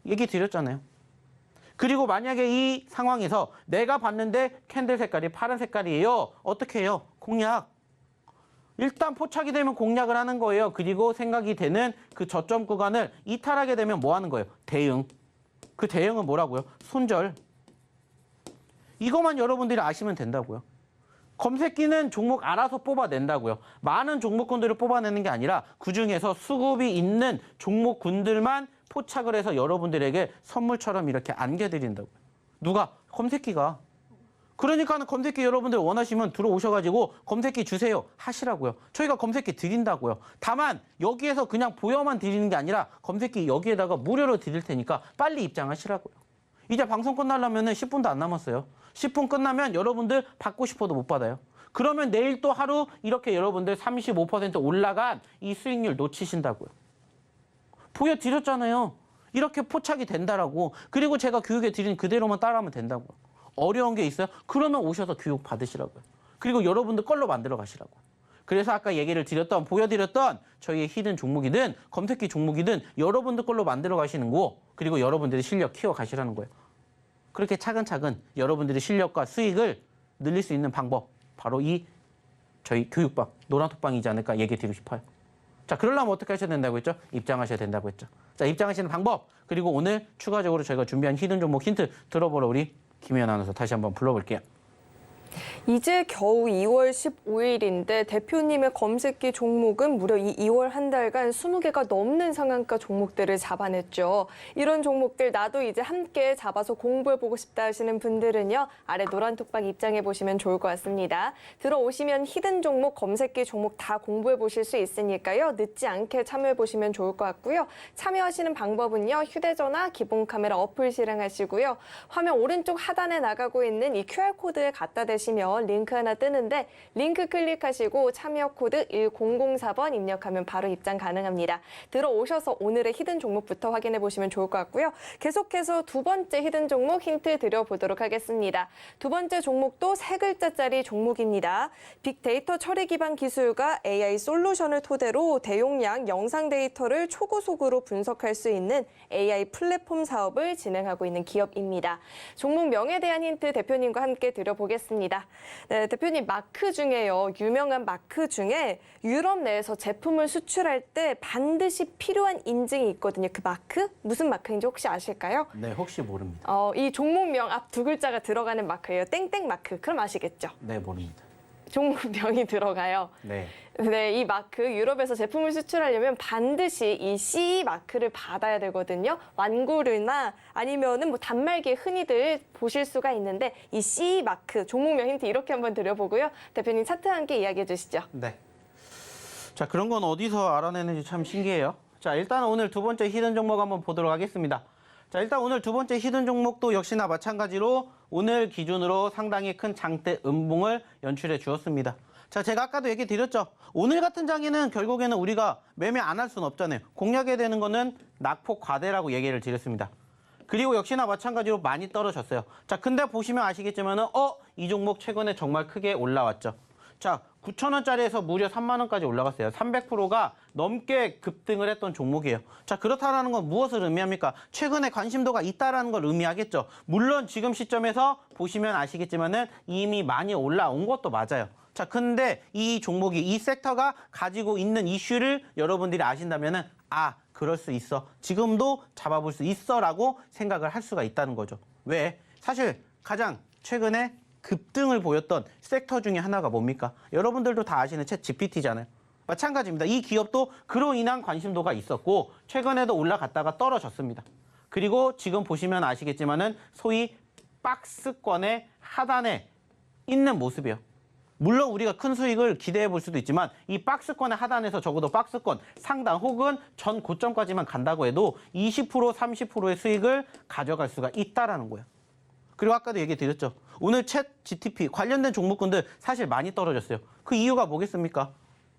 얘기 드렸잖아요. 그리고 만약에 이 상황에서 내가 봤는데 캔들 색깔이 파란 색깔이에요. 어떻게 해요? 공략. 일단 포착이 되면 공략을 하는 거예요. 그리고 생각이 되는 그 저점 구간을 이탈하게 되면 뭐 하는 거예요? 대응. 그 대응은 뭐라고요? 손절. 이것만 여러분들이 아시면 된다고요. 검색기는 종목 알아서 뽑아낸다고요. 많은 종목군들을 뽑아내는 게 아니라 그중에서 수급이 있는 종목군들만 포착을 해서 여러분들에게 선물처럼 이렇게 안겨드린다고요. 누가? 검색기가. 그러니까는 검색기 여러분들 원하시면 들어오셔가지고 검색기 주세요 하시라고요. 저희가 검색기 드린다고요. 다만 여기에서 그냥 보여만 드리는 게 아니라 검색기 여기에다가 무료로 드릴 테니까 빨리 입장하시라고요. 이제 방송 끝나려면 10분도 안 남았어요. 10분 끝나면 여러분들 받고 싶어도 못 받아요. 그러면 내일 또 하루 이렇게 여러분들 35% 올라간 이 수익률 놓치신다고요. 보여드렸잖아요. 이렇게 포착이 된다라고. 그리고 제가 교육에 드린 그대로만 따라하면 된다고요. 어려운 게 있어요? 그러면 오셔서 교육 받으시라고요. 그리고 여러분들 걸로 만들어 가시라고요. 그래서 아까 얘기를 드렸던, 보여드렸던 저희의 히든 종목이든 검색기 종목이든 여러분들 걸로 만들어 가시는 거, 그리고 여러분들의 실력 키워 가시라는 거예요. 그렇게 차근차근 여러분들의 실력과 수익을 늘릴 수 있는 방법, 바로 이 저희 교육방, 노란톡방이지 않을까 얘기 드리고 싶어요. 자, 그러려면 어떻게 하셔야 된다고 했죠? 입장하셔야 된다고 했죠. 자, 입장하시는 방법, 그리고 오늘 추가적으로 저희가 준비한 히든 종목 힌트 들어보러 우리 김혜연 아나운서 다시 한번 불러볼게요. 이제 겨우 2월 15일인데 대표님의 검색기 종목은 무려 이 2월 한 달간 20개가 넘는 상한가 종목들을 잡아냈죠. 이런 종목들 나도 이제 함께 잡아서 공부해보고 싶다 하시는 분들은요. 아래 노란 톡방 입장해 보시면 좋을 것 같습니다. 들어오시면 히든 종목, 검색기 종목 다 공부해 보실 수 있으니까요. 늦지 않게 참여해 보시면 좋을 것 같고요. 참여하시는 방법은요. 휴대전화, 기본 카메라 어플 실행하시고요. 화면 오른쪽 하단에 나가고 있는 이 QR코드에 갖다 대시면 링크 하나 뜨는데 링크 클릭하시고 참여 코드 1004번 입력하면 바로 입장 가능합니다. 들어오셔서 오늘의 히든 종목부터 확인해 보시면 좋을 것 같고요. 계속해서 두 번째 히든 종목 힌트 드려보도록 하겠습니다. 두 번째 종목도 세 글자짜리 종목입니다. 빅데이터 처리 기반 기술과 AI 솔루션을 토대로 대용량 영상 데이터를 초고속으로 분석할 수 있는 AI 플랫폼 사업을 진행하고 있는 기업입니다. 종목 명에 대한 힌트 대표님과 함께 드려보겠습니다. 네, 대표님 마크 중에요. 유명한 마크 중에 유럽 내에서 제품을 수출할 때 반드시 필요한 인증이 있거든요. 그 마크? 무슨 마크인지 혹시 아실까요? 네, 혹시 모릅니다. 이 종목명 앞 두 글자가 들어가는 마크예요. 땡땡 마크. 그럼 아시겠죠? 네, 모릅니다. 종목명이 들어가요. 네. 네, 이 마크 유럽에서 제품을 수출하려면 반드시 이 CE 마크를 받아야 되거든요. 완구류나 아니면은 뭐 단말기에 흔히들 보실 수가 있는데 이 CE 마크 종목명 힌트 이렇게 한번 드려보고요. 대표님 차트와 함께 이야기해 주시죠. 네. 자, 그런 건 어디서 알아내는지 참 신기해요. 자, 일단 오늘 두 번째 히든 종목 한번 보도록 하겠습니다. 자, 일단 오늘 두 번째 히든 종목도 역시나 마찬가지로 오늘 기준으로 상당히 큰 장대 음봉을 연출해 주었습니다. 자, 제가 아까도 얘기 드렸죠. 오늘 같은 장에는 결국에는 우리가 매매 안 할 수는 없잖아요. 공략해야 되는 거는 낙폭 과대라고 얘기를 드렸습니다. 그리고 역시나 마찬가지로 많이 떨어졌어요. 자, 근데 보시면 아시겠지만은 이 종목 최근에 정말 크게 올라왔죠. 자, 9,000원짜리에서 무려 3만 원까지 올라갔어요. 300%가 넘게 급등을 했던 종목이에요. 자, 그렇다는 건 무엇을 의미합니까? 최근에 관심도가 있다라는 걸 의미하겠죠. 물론 지금 시점에서 보시면 아시겠지만은 이미 많이 올라온 것도 맞아요. 자, 근데 이 종목이, 이 섹터가 가지고 있는 이슈를 여러분들이 아신다면은 그럴 수 있어. 지금도 잡아볼 수 있어 라고 생각을 할 수가 있다는 거죠. 왜? 사실 가장 최근에 급등을 보였던 섹터 중에 하나가 뭡니까? 여러분들도 다 아시는 챗 GPT잖아요. 마찬가지입니다. 이 기업도 그로 인한 관심도가 있었고 최근에도 올라갔다가 떨어졌습니다. 그리고 지금 보시면 아시겠지만은 소위 박스권의 하단에 있는 모습이에요. 물론 우리가 큰 수익을 기대해 볼 수도 있지만 이 박스권의 하단에서 적어도 박스권 상단 혹은 전 고점까지만 간다고 해도 20%, 30%의 수익을 가져갈 수가 있다라는 거예요. 그리고 아까도 얘기 드렸죠. 오늘 챗 GTP 관련된 종목군들 사실 많이 떨어졌어요. 그 이유가 뭐겠습니까?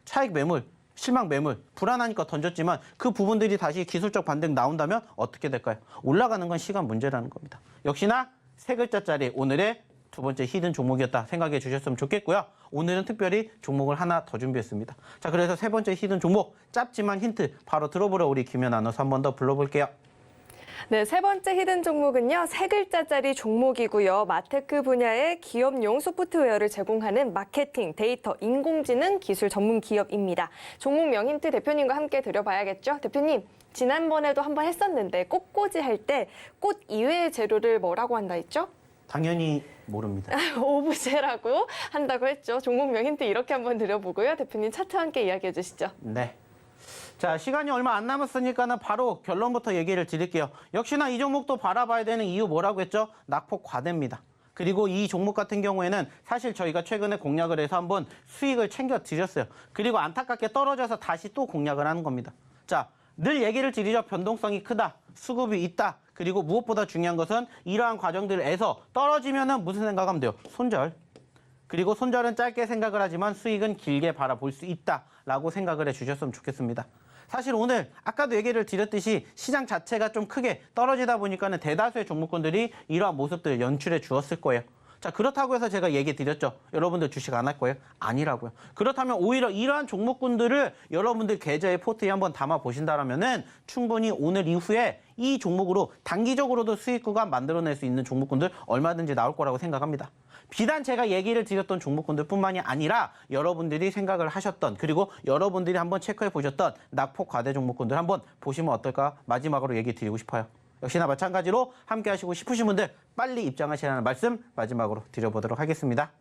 차익 매물, 실망 매물, 불안하니까 던졌지만 그 부분들이 다시 기술적 반등 나온다면 어떻게 될까요? 올라가는 건 시간 문제라는 겁니다. 역시나 세 글자짜리 오늘의 두 번째 히든 종목이었다 생각해 주셨으면 좋겠고요. 오늘은 특별히 종목을 하나 더 준비했습니다. 자, 그래서 세 번째 히든 종목 짧지만 힌트 바로 들어보러 우리 김연 아나운서 한 번 더 불러볼게요. 네, 세 번째 히든 종목은요. 세 글자짜리 종목이고요. 마테크 분야의 기업용 소프트웨어를 제공하는 마케팅, 데이터, 인공지능 기술 전문 기업입니다. 종목명 힌트 대표님과 함께 드려봐야겠죠? 대표님, 지난번에도 한번 했었는데 꽃꽂이 할 때 꽃 이외의 재료를 뭐라고 한다 했죠? 당연히 모릅니다. 오브제라고 한다고 했죠. 종목명 힌트 이렇게 한번 드려보고요. 대표님 차트와 함께 이야기해 주시죠. 네. 자, 시간이 얼마 안 남았으니까는 바로 결론부터 얘기를 드릴게요. 역시나 이 종목도 바라봐야 되는 이유 뭐라고 했죠? 낙폭 과대입니다. 그리고 이 종목 같은 경우에는 사실 저희가 최근에 공략을 해서 한번 수익을 챙겨 드렸어요. 그리고 안타깝게 떨어져서 다시 또 공략을 하는 겁니다. 자, 늘 얘기를 드리죠. 변동성이 크다. 수급이 있다. 그리고 무엇보다 중요한 것은 이러한 과정들에서 떨어지면은 무슨 생각하면 돼요? 손절. 그리고 손절은 짧게 생각을 하지만 수익은 길게 바라볼 수 있다라고 생각을 해주셨으면 좋겠습니다. 사실 오늘 아까도 얘기를 드렸듯이 시장 자체가 좀 크게 떨어지다 보니까는 대다수의 종목군들이 이러한 모습들을 연출해 주었을 거예요. 자, 그렇다고 해서 제가 얘기 드렸죠. 여러분들 주식 안 할 거예요? 아니라고요. 그렇다면 오히려 이러한 종목군들을 여러분들 계좌의 포트에 한번 담아 보신다라면은 충분히 오늘 이후에 이 종목으로 단기적으로도 수익 구간 만들어낼 수 있는 종목군들 얼마든지 나올 거라고 생각합니다. 비단 제가 얘기를 드렸던 종목군들뿐만이 아니라 여러분들이 생각을 하셨던 그리고 여러분들이 한번 체크해 보셨던 낙폭 과대 종목군들 한번 보시면 어떨까 마지막으로 얘기 드리고 싶어요. 역시나 마찬가지로 함께 하시고 싶으신 분들 빨리 입장하시라는 말씀 마지막으로 드려보도록 하겠습니다.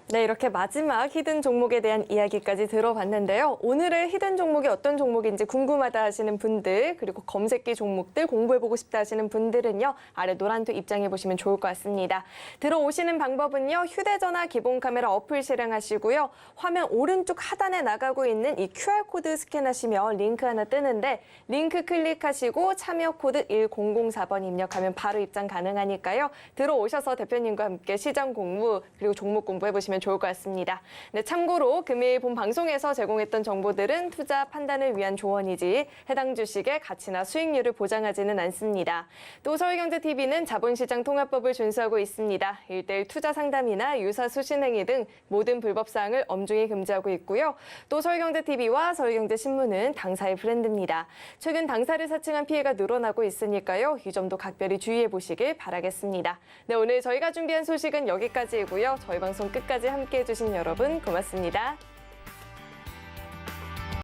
네, 이렇게 마지막 히든 종목에 대한 이야기까지 들어봤는데요. 오늘의 히든 종목이 어떤 종목인지 궁금하다 하시는 분들, 그리고 검색기 종목들 공부해보고 싶다 하시는 분들은요, 아래 노란투 입장해보시면 좋을 것 같습니다. 들어오시는 방법은요, 휴대전화 기본 카메라 어플 실행하시고요. 화면 오른쪽 하단에 나가고 있는 이 QR코드 스캔하시면 링크 하나 뜨는데, 링크 클릭하시고 참여 코드 1004번 입력하면 바로 입장 가능하니까요. 들어오셔서 대표님과 함께 시장 공부, 그리고 종목 공부해보시면 좋을 것 같습니다. 네, 참고로 금일 본 방송에서 제공했던 정보들은 투자 판단을 위한 조언이지 해당 주식의 가치나 수익률을 보장하지는 않습니다. 또 서울경제TV는 자본시장 통합법을 준수하고 있습니다. 1:1 투자 상담이나 유사 수신행위 등 모든 불법 사항을 엄중히 금지하고 있고요. 또 서울경제TV와 서울경제신문은 당사의 브랜드입니다. 최근 당사를 사칭한 피해가 늘어나고 있으니까요. 이 점도 각별히 주의해 보시길 바라겠습니다. 네, 오늘 저희가 준비한 소식은 여기까지이고요. 저희 방송 끝까지 함께해 주신 여러분 고맙습니다.